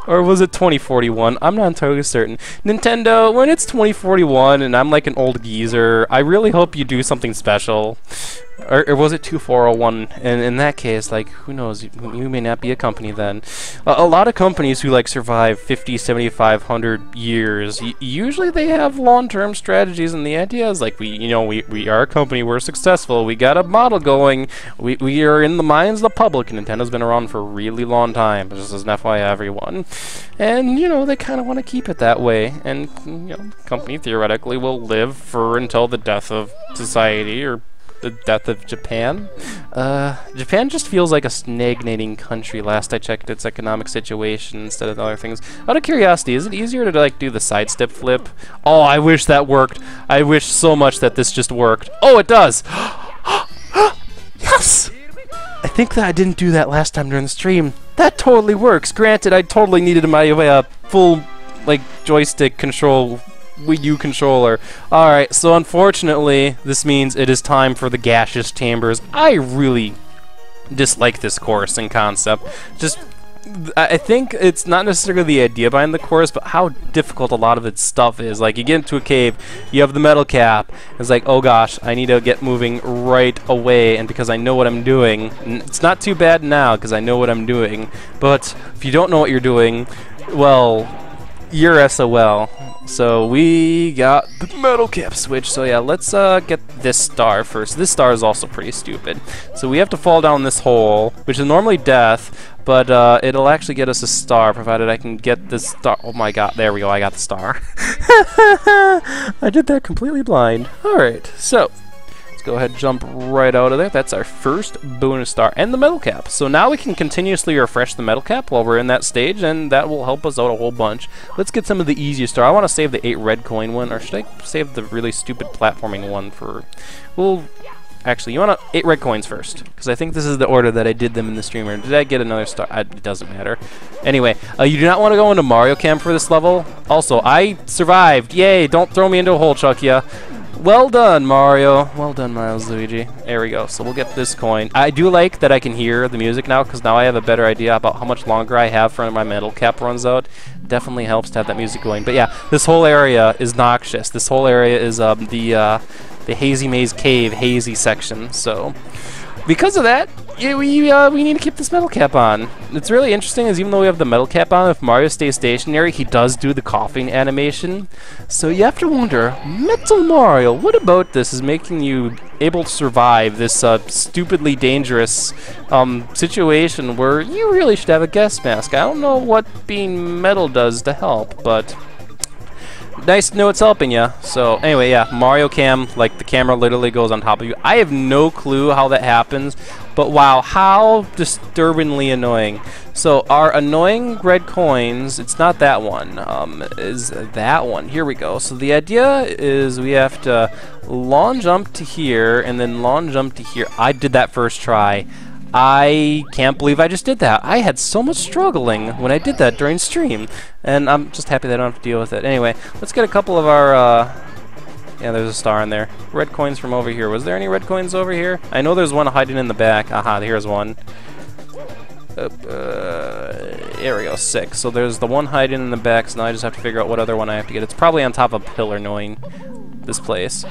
Or was it 2041? I'm not entirely certain. Nintendo, when it's 2041 and I'm like an old geezer, I really hope you do something special. Or was it 2401? And in that case, like, who knows? You may not be a company then. A lot of companies who, like, survive 50, 75, 100 years, usually they have long-term strategies, and the idea is, like, we are a company, we're successful, we got a model going, we are in the minds of the public, and Nintendo's been around for a really long time, just as an FYI everyone. And, you know, they kind of want to keep it that way, and, you know, the company theoretically will live for until the death of society, or the death of Japan. Japan just feels like a stagnating country. Last I checked its economic situation instead of other things. Out of curiosity, is it easier to like do the sidestep flip? Oh, I wish that worked. I wish so much that this just worked. Oh, it does! Yes! I think that I didn't do that last time during the stream. That totally works. Granted, I totally needed my full like joystick control Wii U controller. Alright, so unfortunately, this means it is time for the gaseous chambers. I really dislike this course in concept. Just, I think it's not necessarily the idea behind the course, but how difficult a lot of its stuff is. Like, you get into a cave, you have the metal cap, it's like, oh gosh, I need to get moving right away, and because I know what I'm doing, it's not too bad now, because I know what I'm doing, but if you don't know what you're doing, well, you're SOL. So we got the metal cap switch. So yeah, let's get this star first. This star is also pretty stupid. So we have to fall down this hole, which is normally death, but it'll actually get us a star, provided I can get this star. Oh my god, there we go, I got the star. I did that completely blind. Alright, so let's go ahead and jump right out of there. That's our first bonus star and the metal cap. So now we can continuously refresh the metal cap while we're in that stage, and that will help us out a whole bunch. Let's get some of the easiest star. I want to save the 8 red coin one, or should I save the really stupid platforming one for... Well, actually, you want 8 red coins first, because I think this is the order that I did them in the streamer. Did I get another star? It doesn't matter. Anyway, you do not want to go into Mario Camp for this level. Also, I survived. Yay, don't throw me into a hole, Chuckia. Well done, Mario. Well done, Milesluigi. There we go. So we'll get this coin. I do like that I can hear the music now, because now I have a better idea about how much longer I have for when my metal cap runs out. Definitely helps to have that music going. But yeah, this whole area is noxious. This whole area is the Hazy Maze Cave hazy section. So because of that, yeah, we need to keep this metal cap on. It's really interesting, is even though we have the metal cap on, if Mario stays stationary, he does do the coughing animation. So you have to wonder, Metal Mario, what about this is making you able to survive this stupidly dangerous situation where you really should have a gas mask? I don't know what being metal does to help, but nice to know it's helping you. So anyway, yeah, Mario Cam, like the camera literally goes on top of you. I have no clue how that happens, but wow, how disturbingly annoying. So our annoying red coins, it's not that one, is that one. Here we go. So the idea is we have to long jump to here and then long jump to here. I did that first try. I can't believe I just did that. I had so much struggling when I did that during stream, and I'm just happy that I don't have to deal with it. Anyway, let's get a couple of our, yeah, there's a star in there. Red coins from over here. Was there any red coins over here? I know there's one hiding in the back. Aha, here's one. Here we go, 6. So there's the one hiding in the back, so now I just have to figure out what other one I have to get. It's probably on top of a pillar, knowing this place.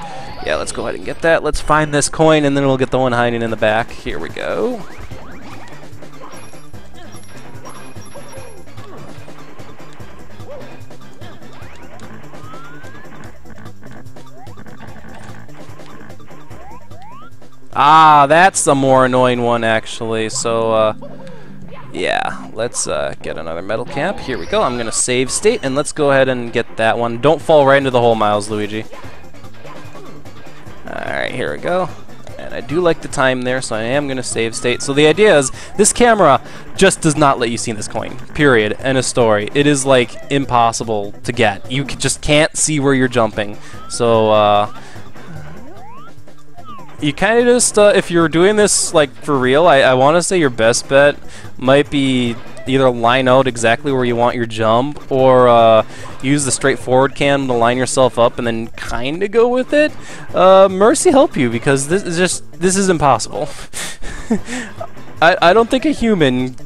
Yeah, let's go ahead and get that. Let's find this coin, and then we'll get the one hiding in the back. Here we go. Ah, that's the more annoying one, actually. So, yeah, let's get another metal cap. Here we go. I'm going to save state, and let's go ahead and get that one. Don't fall right into the hole, Milesluigi. Alright, here we go. And I do like the time there, so I am going to save state. So the idea is, this camera just does not let you see this coin. Period. End of story. It is, like, impossible to get. You just can't see where you're jumping. So, you kind of just, if you're doing this, like, for real, I want to say your best bet might be either line out exactly where you want your jump, or use the straightforward cam to line yourself up and then kind of go with it. Mercy help you, because this is impossible. I don't think a human,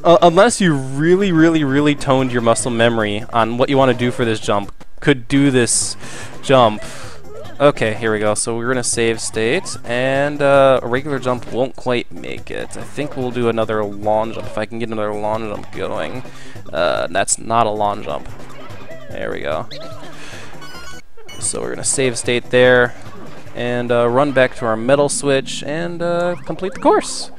unless you really toned your muscle memory on what you want to do for this jump, could do this jump Okay, here we go. So we're gonna save state, and a regular jump won't quite make it. I think we'll do another lawn jump if I can get another lawn jump going. That's not a lawn jump. There we go. So we're gonna save state there, and run back to our metal switch and complete the course.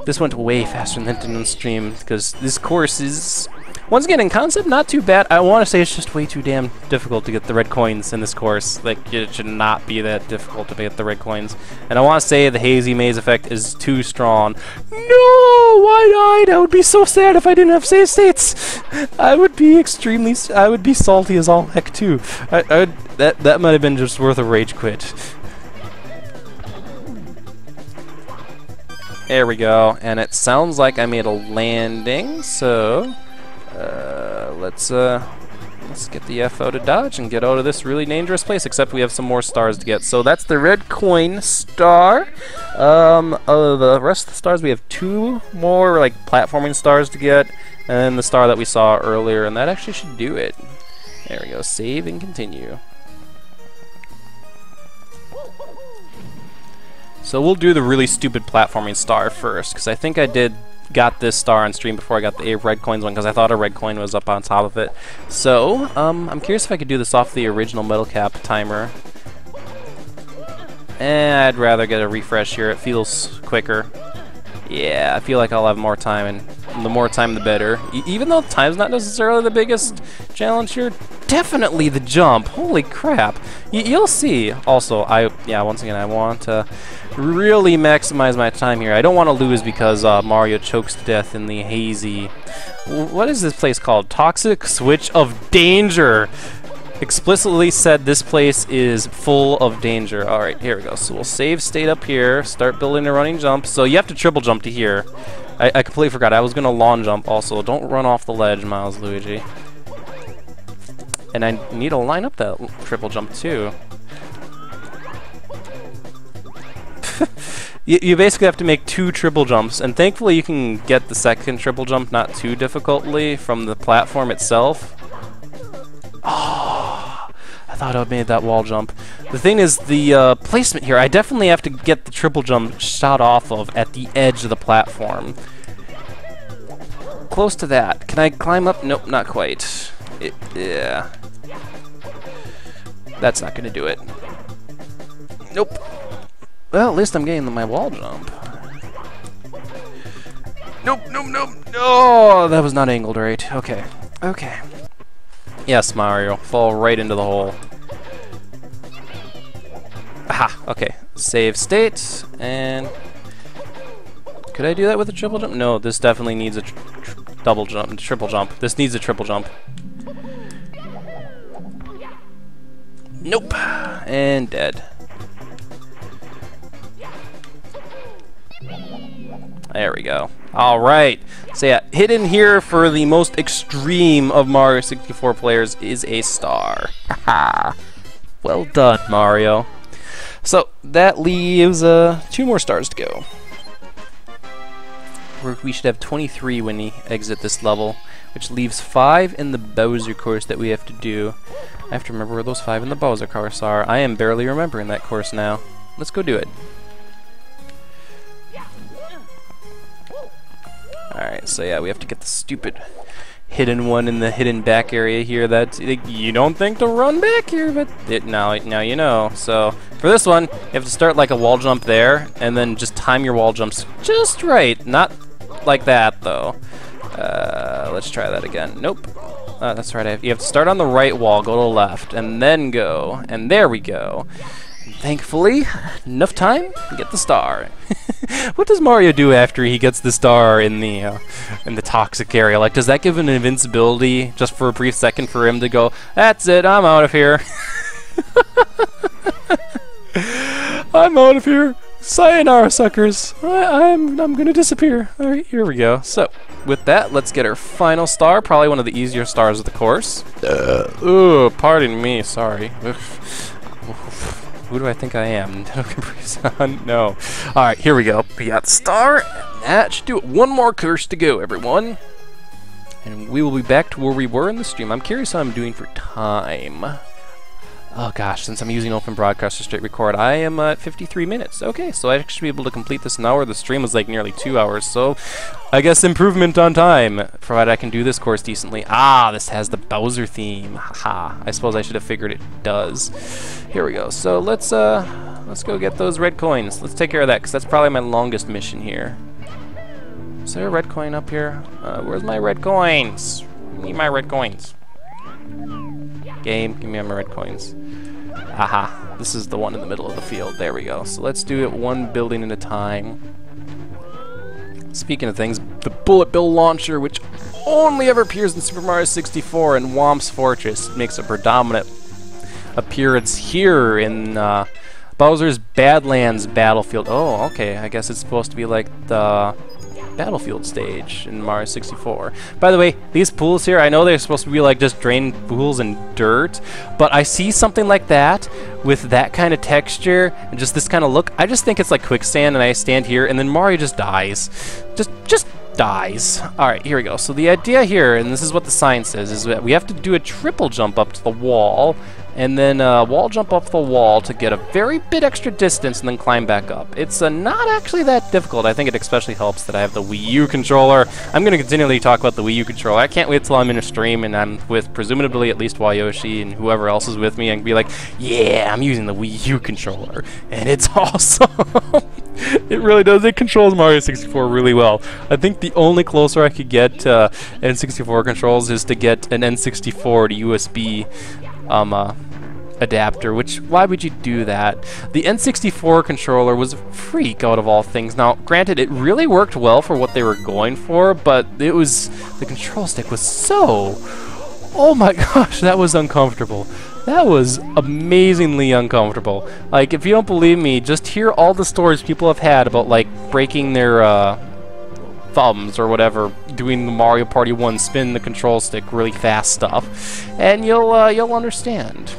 This went way faster than it did on stream because this course is, once again, in concept, not too bad. I want to say it's just way too damn difficult to get the red coins in this course. Like, it should not be that difficult to get the red coins. And I want to say the hazy maze effect is too strong. No! Wide-eyed! I would be so sad if I didn't have save states! I would be extremely... I would be salty as all heck, too. That might have been just worth a rage quit. There we go. And it sounds like I made a landing, so... let's get the F out of Dodge and get out of this really dangerous place, except we have some more stars to get. So that's the red coin star. The rest of the stars, we have 2 more like platforming stars to get, and the star that we saw earlier, and that actually should do it. There we go. Save and continue. So we'll do the really stupid platforming star first, because I think I got this star on stream before I got the red coins one, because I thought a red coin was up on top of it. So, I'm curious if I could do this off the original metal cap timer. I'd rather get a refresh here. It feels quicker. Yeah, I feel like I'll have more time, and the more time the better. Even though time's not necessarily the biggest challenge here, definitely the jump. Holy crap. You'll see. Also, once again, I want to really maximize my time here. I don't want to lose because Mario chokes to death in the hazy... What is this place called? Toxic Switch of Danger! Explicitly said this place is full of danger. Alright, here we go. So we'll save state up here, start building a running jump. So you have to triple jump to here. I completely forgot. I was going to lawn jump also. Don't run off the ledge, Milesluigi. And I need to line up that triple jump too. You basically have to make 2 triple jumps, and thankfully you can get the second triple jump not too difficultly from the platform itself. Oh, I thought I made that wall jump. The thing is, the placement here, I definitely have to get the triple jump shot off of at the edge of the platform. Close to that. Can I climb up? Nope, not quite. Yeah. That's not going to do it. Nope. Well, at least I'm getting my wall jump. Nope, nope, nope. Oh, that was not angled right. Okay. Okay. Yes, Mario. Fall right into the hole. Aha. Okay. Save state. And... could I do that with a triple jump? No, this definitely needs a double jump. Triple jump. This needs a triple jump. Nope. And dead. There we go. Alright. So yeah, hidden here for the most extreme of Mario 64 players is a star. Haha. Well done, Mario. So that leaves 2 more stars to go. We should have 23 when we exit this level, which leaves 5 in the Bowser course that we have to do. I have to remember where those 5 in the Bowser course are. I am barely remembering that course now. Let's go do it. Alright, so yeah, we have to get the stupid hidden one in the hidden back area here that you don't think to run back here, but now you know. So for this one, you have to start like a wall jump there, and then just time your wall jumps just right. Not like that, though. Let's try that again. Nope. That's right. You have to start on the right wall, go to the left, and then go. And there we go. Thankfully, enough time to get the star. What does Mario do after he gets the star in the toxic area? Like, does that give him an invincibility just for a brief second for him to go, "That's it, I'm out of here. I'm out of here. Sayonara, suckers. I'm gonna disappear." All right, here we go. So, with that, let's get our final star. Probably one of the easier stars of the course. Ooh, pardon me. Sorry. Who do I think I am? No. Alright, here we go. We got the star, and that should do it. One more course to go, everyone. And we will be back to where we were in the stream. I'm curious how I'm doing for time. Oh gosh, since I'm using Open Broadcast to straight record, I am at 53 minutes. Okay, so I should be able to complete this in an hour. The stream was like nearly 2 hours, so I guess improvement on time, provided I can do this course decently. Ah, this has the Bowser theme. Haha. I suppose I should have figured it does. Here we go. So let's go get those red coins. Let's take care of that, because that's probably my longest mission here. Is there a red coin up here? Where's my red coins? Need my red coins. Game, give me my red coins. Aha, this is the one in the middle of the field. There we go. So let's do it one building at a time. Speaking of things, the bullet bill launcher, which only ever appears in Super Mario 64 and Whomp's Fortress, makes a predominant appearance here in Bowser's Badlands battlefield. Oh, okay. I guess it's supposed to be like the battlefield stage in Mario 64. By the way, these pools here, I know they're supposed to be like just drained pools and dirt, but I see something like that with that kind of texture and just this kind of look. I just think it's like quicksand, and I stand here and then Mario just dies. Just dies. Alright, here we go. So the idea here, and this is what the sign says, is that we have to do a triple jump up to the wall, and then wall jump up the wall to get a very bit extra distance and then climb back up. It's not actually that difficult. I think it especially helps that I have the Wii U controller. I'm going to continually talk about the Wii U controller. I can't wait till I'm in a stream and I'm with presumably at least Wayoshi and whoever else is with me and be like, yeah, I'm using the Wii U controller. And it's awesome. It really does. It controls Mario 64 really well. I think the only closer I could get to N64 controls is to get an N64 to USB adapter, which, why would you do that? The N64 controller was a freak out of all things. Now, granted, it really worked well for what they were going for, but it was, the control stick was so, oh my gosh, that was uncomfortable. That was amazingly uncomfortable. Like, if you don't believe me, just hear all the stories people have had about, like, breaking their, thumbs or whatever, doing the Mario Party 1 spin the control stick really fast stuff, and you'll understand.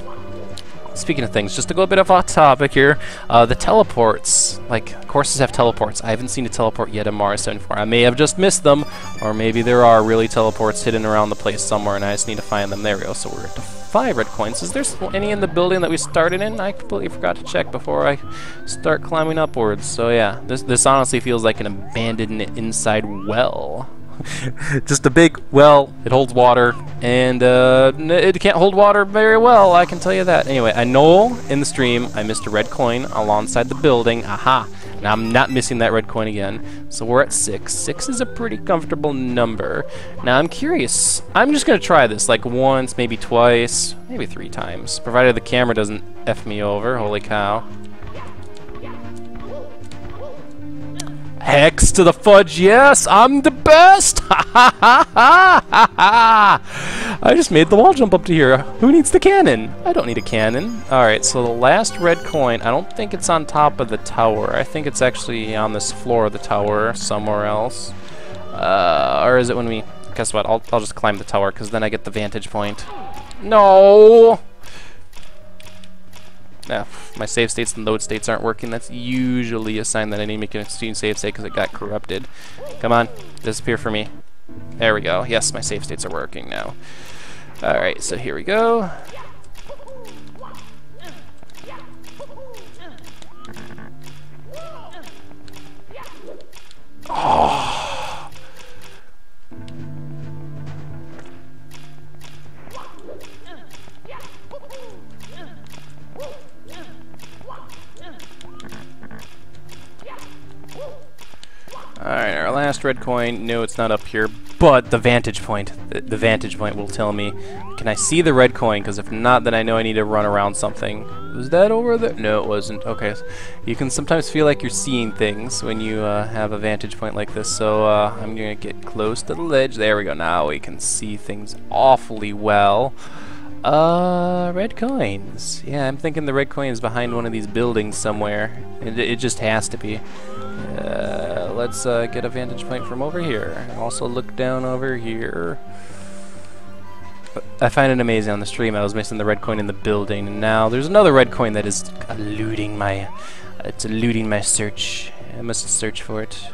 Speaking of things, just to go a bit off topic here, the teleports, like, courses have teleports. I haven't seen a teleport yet in Mario 74. I may have just missed them, or maybe there are really teleports hidden around the place somewhere and I just need to find them. There we go, so we're at 5 red coins. Is there any in the building that we started in? I completely forgot to check before I start climbing upwards. So yeah, this honestly feels like an abandoned inside well. Just a big well. It holds water, and it can't hold water very well, I can tell you that. Anyway, I know in the stream I missed a red coin alongside the building. Aha! Now I'm not missing that red coin again. So we're at 6. 6 is a pretty comfortable number. Now I'm curious. I'm just gonna try this like once, maybe twice, maybe 3 times, provided the camera doesn't F me over. Holy cow. Hex to the fudge, yes! I'm the best! Ha ha ha ha ha ha! I just made the wall jump up to here. Who needs the cannon? I don't need a cannon. Alright, so the last red coin, I don't think it's on top of the tower. I think it's actually on this floor of the tower somewhere else. Or is it when we... Guess what? I'll just climb the tower, because then I get the vantage point. No! My save states and load states aren't working. That's usually a sign that I need to make an extreme save state because it got corrupted. Come on, disappear for me. There we go. Yes, my save states are working now. Alright, so here we go. Oh. Alright, our last red coin. No, it's not up here, but the vantage point. The vantage point will tell me. Can I see the red coin? Because if not, then I know I need to run around something. Was that over there? No, it wasn't. Okay. You can sometimes feel like you're seeing things when you have a vantage point like this, so I'm going to get close to the ledge. There we go. Now we can see things awfully well. Red coins. Yeah, I'm thinking the red coin is behind one of these buildings somewhere. It just has to be. Let's get a vantage point from over here. Also look down over here. I find it amazing on the stream. I was missing the red coin in the building, and now there's another red coin that is eluding my... it's eluding my search. I must search for it.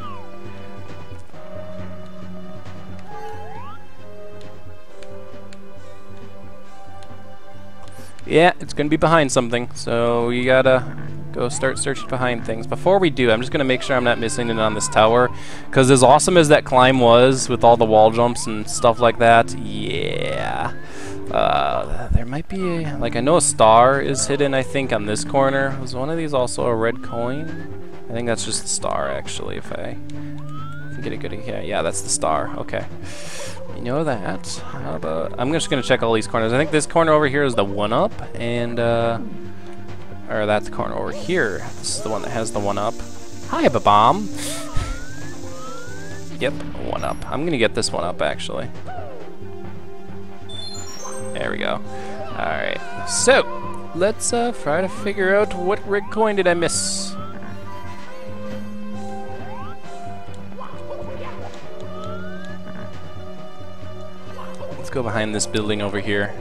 Yeah, it's going to be behind something, so you gotta go start searching behind things. Before we do, I'm just going to make sure I'm not missing it on this tower, because as awesome as that climb was, with all the wall jumps and stuff like that, yeah. There might be, like, I know a star is hidden, I think, on this corner. Was one of these also a red coin? I think that's just the star, actually, if I can get a good, yeah, that's the star, okay. You know that. How about, I'm just gonna check all these corners. I think this corner over here is the 1-up, and or that's the corner over here. This is the one that has the 1-up. Hi, Babam. Yep, 1-up. I'm gonna get this 1-up actually. There we go. All right. So let's try to figure out what red coin did I miss. Go behind this building over here.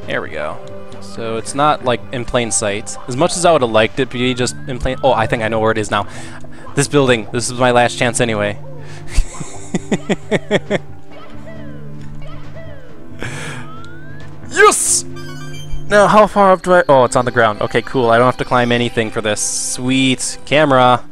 There we go. So it's not like in plain sight. As much as I would have liked it to be just in plain... Oh, I think I know where it is now. This building. This is my last chance anyway. Yes! Now, how far up do I... Oh, it's on the ground. Okay, cool. I don't have to climb anything for this. Sweet. Camera.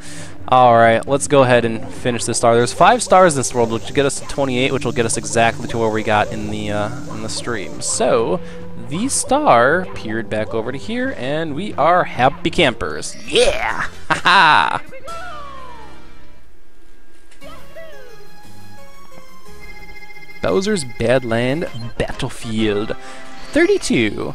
Alright, let's go ahead and finish this star. There's 5 stars in this world, which will get us to 28, which will get us exactly to where we got in the stream. So, the star peered back over to here, and we are happy campers. Yeah! Haha! Bowser's Badland Battlefield 32.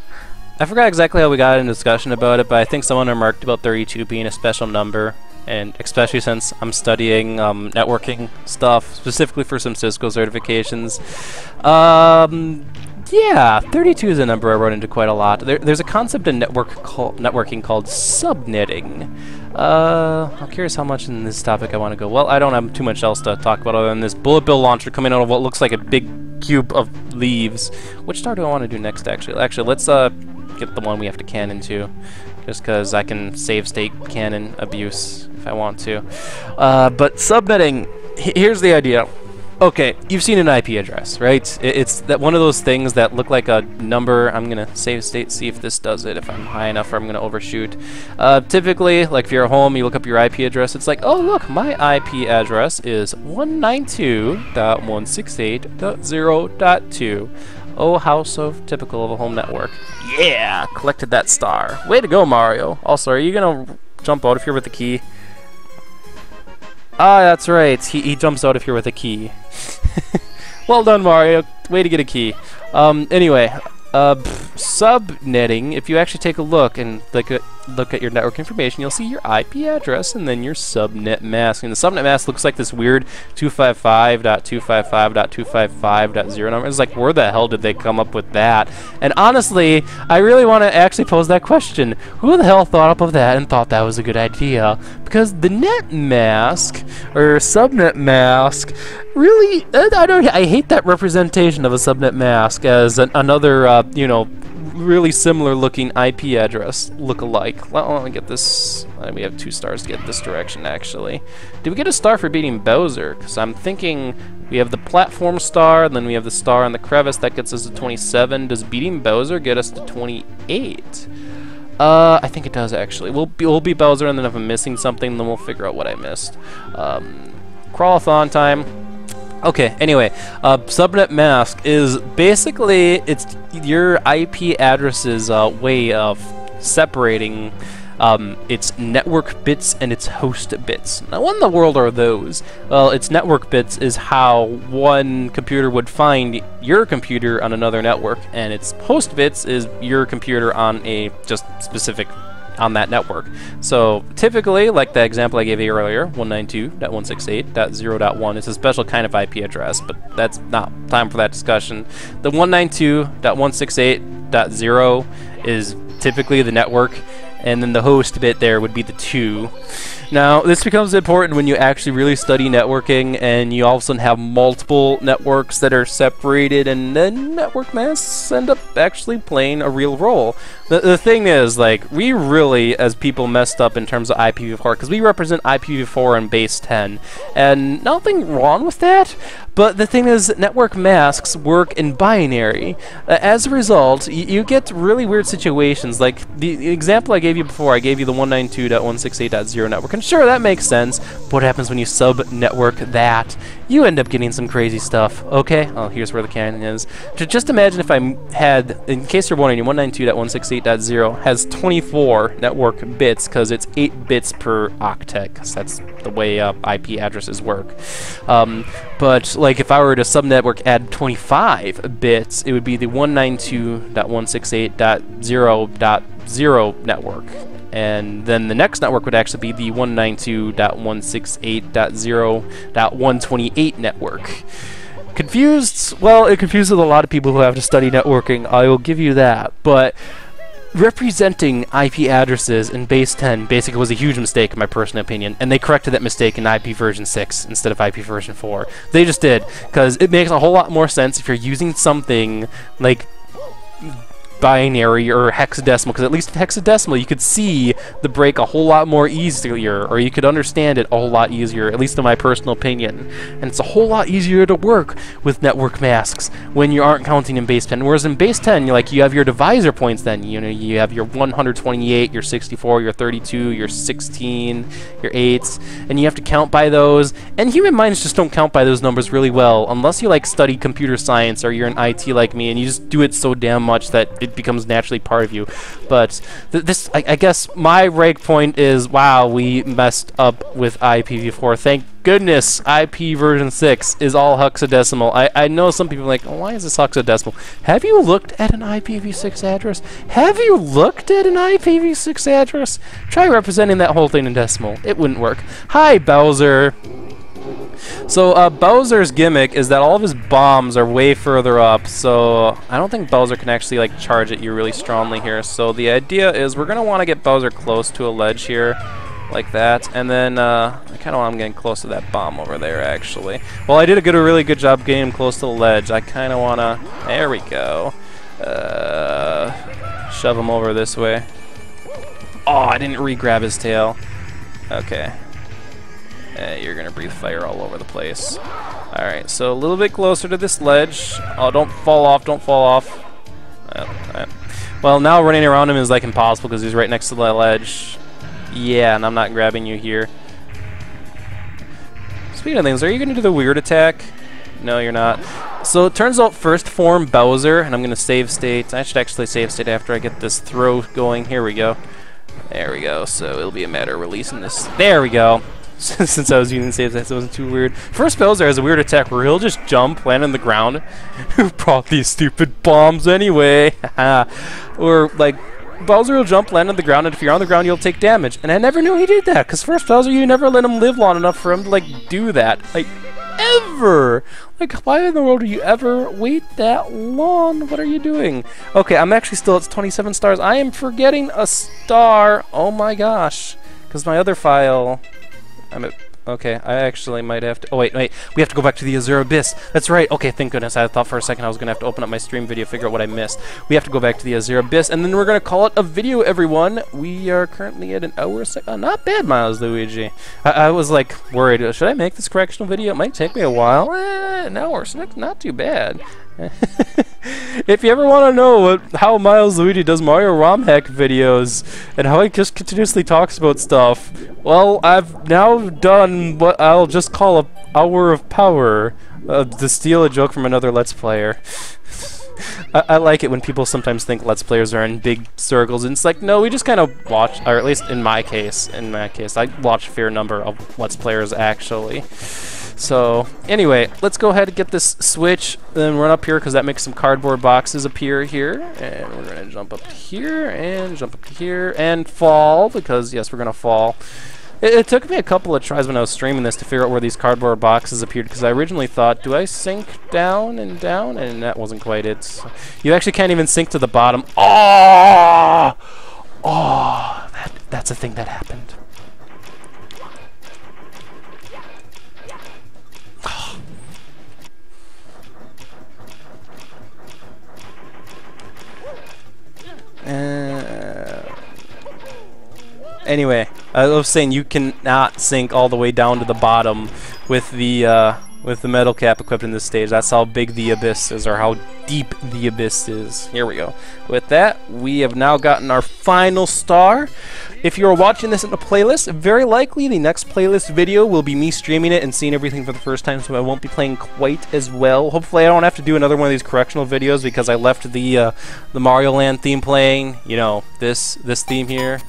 I forgot exactly how we got in discussion about it, but I think someone remarked about 32 being a special number. And especially since I'm studying networking stuff, specifically for some Cisco certifications. Yeah, 32 is a number I run into quite a lot. There's a concept in networking called subnetting. I'm curious how much in this topic I want to go. Well, I don't have too much else to talk about other than this bullet bill launcher coming out of what looks like a big cube of leaves. Which star do I want to do next, actually? Actually, let's get the one we have to cannon to. Just because I can save state cannon abuse if I want to. But subnetting, here's the idea. Okay, you've seen an IP address, right? It's that one of those things that look like a number. I'm gonna save state, see if this does it, if I'm high enough or I'm gonna overshoot. Typically, like if you're at home, you look up your IP address, it's like, oh look, my IP address is 192.168.0.2. Oh, how so typical of a home network. Yeah, collected that star. Way to go, Mario. Also, are you gonna jump out if you're with the key? Ah, that's right. He jumps out if you're with a key. Well done, Mario. Way to get a key. Anyway, subnetting, if you actually take a look and look at your network information, you'll see your IP address and then your subnet mask. And the subnet mask looks like this weird 255.255.255.0 number. It's like, where the hell did they come up with that? And honestly, I really want to actually pose that question. Who the hell thought up of that and thought that was a good idea? Because the net mask, or subnet mask, really, I hate that representation of a subnet mask as another, you know, really similar looking IP address look-alike. Let me get this. We have 2 stars to get this direction, actually. Did we get a star for beating Bowser? Because I'm thinking we have the platform star, and then we have the star on the crevice. That gets us to 27. Does beating Bowser get us to 28? I think it does, actually. We'll beat Bowser, and then if I'm missing something, then we'll figure out what I missed. Crawl-a-thon time. Okay, anyway, subnet mask is basically, it's your IP address's way of separating its network bits and its host bits. Now, what in the world are those? Well, its network bits is how one computer would find your computer on another network, and its host bits is your computer on a just specific on that network. So typically, like the example I gave you earlier, 192.168.0.1 is a special kind of IP address, but that's not time for that discussion. The 192.168.0 is typically the network, and then the host bit there would be the 2. Now, this becomes important when you actually really study networking and you all of a sudden have multiple networks that are separated, and then network masks end up actually playing a real role. The thing is, like, we really, as people, messed up in terms of IPv4, because we represent IPv4 and base 10, and nothing wrong with that, But the thing is, network masks work in binary. As a result, you get really weird situations. Like the example I gave you before, I gave you the 192.168.0 network. And sure, that makes sense. But what happens when you sub-network that? You end up getting some crazy stuff, okay? Oh, here's where the cannon is. Just imagine if I had, in case you're wondering, 192.168.0 has 24 network bits because it's 8 bits per octet, because that's the way IP addresses work. But like if I were to subnetwork add 25 bits, it would be the 192.168.0.0 network. And then the next network would actually be the 192.168.0.128 network. Confused? Well, it confuses a lot of people who have to study networking, I will give you that. But representing IP addresses in base 10 basically was a huge mistake in my personal opinion, and they corrected that mistake in IP version 6 instead of IP version 4. They just did, because it makes a whole lot more sense if you're using something like binary or hexadecimal, because at least in hexadecimal you could see the break a whole lot more easier, or you could understand it a whole lot easier, at least in my personal opinion. And it's a whole lot easier to work with network masks when you aren't counting in base 10. Whereas in base 10, you have your divisor points. Then you have your 128, your 64, your 32, your 16, your 8s, and you have to count by those. And human minds just don't count by those numbers really well, unless you like study computer science or you're in IT like me, and you just do it so damn much that it becomes naturally part of you. But I guess my rake point is, wow, we messed up with IPv4. Thank goodness IP version 6 is all hexadecimal. I know some people are like, oh, why is this hexadecimal? Have you looked at an IPv6 address? Have you looked at an IPv6 address? Try representing that whole thing in decimal. It wouldn't work. Hi, Bowser. So Bowser's gimmick is that all of his bombs are way further up, so I don't think Bowser can actually like charge at you really strongly here. So the idea is we're gonna want to get Bowser close to a ledge here, like that, and then I kind of want him getting close to that bomb over there actually. Well, I did a really good job getting him close to the ledge. I kind of want to, there we go, shove him over this way. Oh, I didn't re-grab his tail. Okay. You're gonna breathe fire all over the place. Alright, so a little bit closer to this ledge. Oh, don't fall off, don't fall off. Well, now running around him is like impossible because he's right next to the ledge. Yeah, and I'm not grabbing you here. Speaking of things, are you gonna do the weird attack? No, you're not. So it turns out first form Bowser, and I'm gonna save state. I should actually save state after I get this throw going. Here we go. There we go. So it'll be a matter of releasing this. There we go. Since I was using save state, so it wasn't too weird. First Bowser has a weird attack where he'll just jump, land on the ground. Who brought these stupid bombs anyway? Or like Bowser will jump, land on the ground, and if you're on the ground, you'll take damage. And I never knew he did that, because first Bowser, you never let him live long enough for him to like do that. Like ever. Like, why in the world do you ever wait that long? What are you doing? Okay, I'm actually still at 27 stars. I am forgetting a star. Oh my gosh. Because my other file... Okay, I actually might have to... Oh, wait. We have to go back to the Azure Abyss. That's right. Okay, thank goodness. I thought for a second I was going to have to open up my stream video, figure out what I missed. We have to go back to the Azure Abyss, and then we're going to call it a video, everyone. We are currently at an hour... not bad, Milesluigi. I was, like, worried. Should I make this correctional video? It might take me a while. An hour, so not too bad. If you ever want to know how Milesluigi does Mario ROM hack videos and how he just continuously talks about stuff, well, I've now done what I'll just call an hour of power to steal a joke from another Let's Player. I like it when people sometimes think Let's Players are in big circles, and it's like, no, we just kind of watch, or at least in my case, I watch a fair number of Let's Players actually. So, anyway, let's go ahead and get this switch, then run up here, because that makes some cardboard boxes appear here. And we're going to jump up to here, and jump up to here, and fall, because, yes, we're going to fall. It took me a couple of tries when I was streaming this to figure out where these cardboard boxes appeared, because I originally thought, do I sink down? And that wasn't quite it. So you actually can't even sink to the bottom. Oh! Oh! That's a thing that happened. Anyway, I was saying you cannot sink all the way down to the bottom with the with the metal cap equipped in this stage. That's how big the abyss is, or how deep the abyss is. Here we go. With that, we have now gotten our final star. If you're watching this in a playlist, very likely the next playlist video will be me streaming it and seeing everything for the first time, so I won't be playing quite as well. Hopefully I don't have to do another one of these correctional videos, because I left the Mario Land theme playing. You know, this theme here.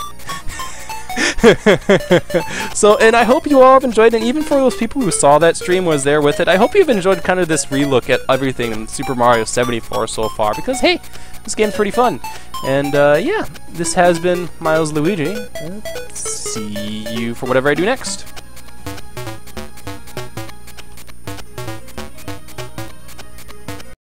So, and I hope you all have enjoyed, and even for those people who saw that stream, was there with it, I hope you've enjoyed kind of this relook at everything in Super Mario 74 so far, because hey, this game's pretty fun. And yeah, this has been Milesluigi. See you for whatever I do next.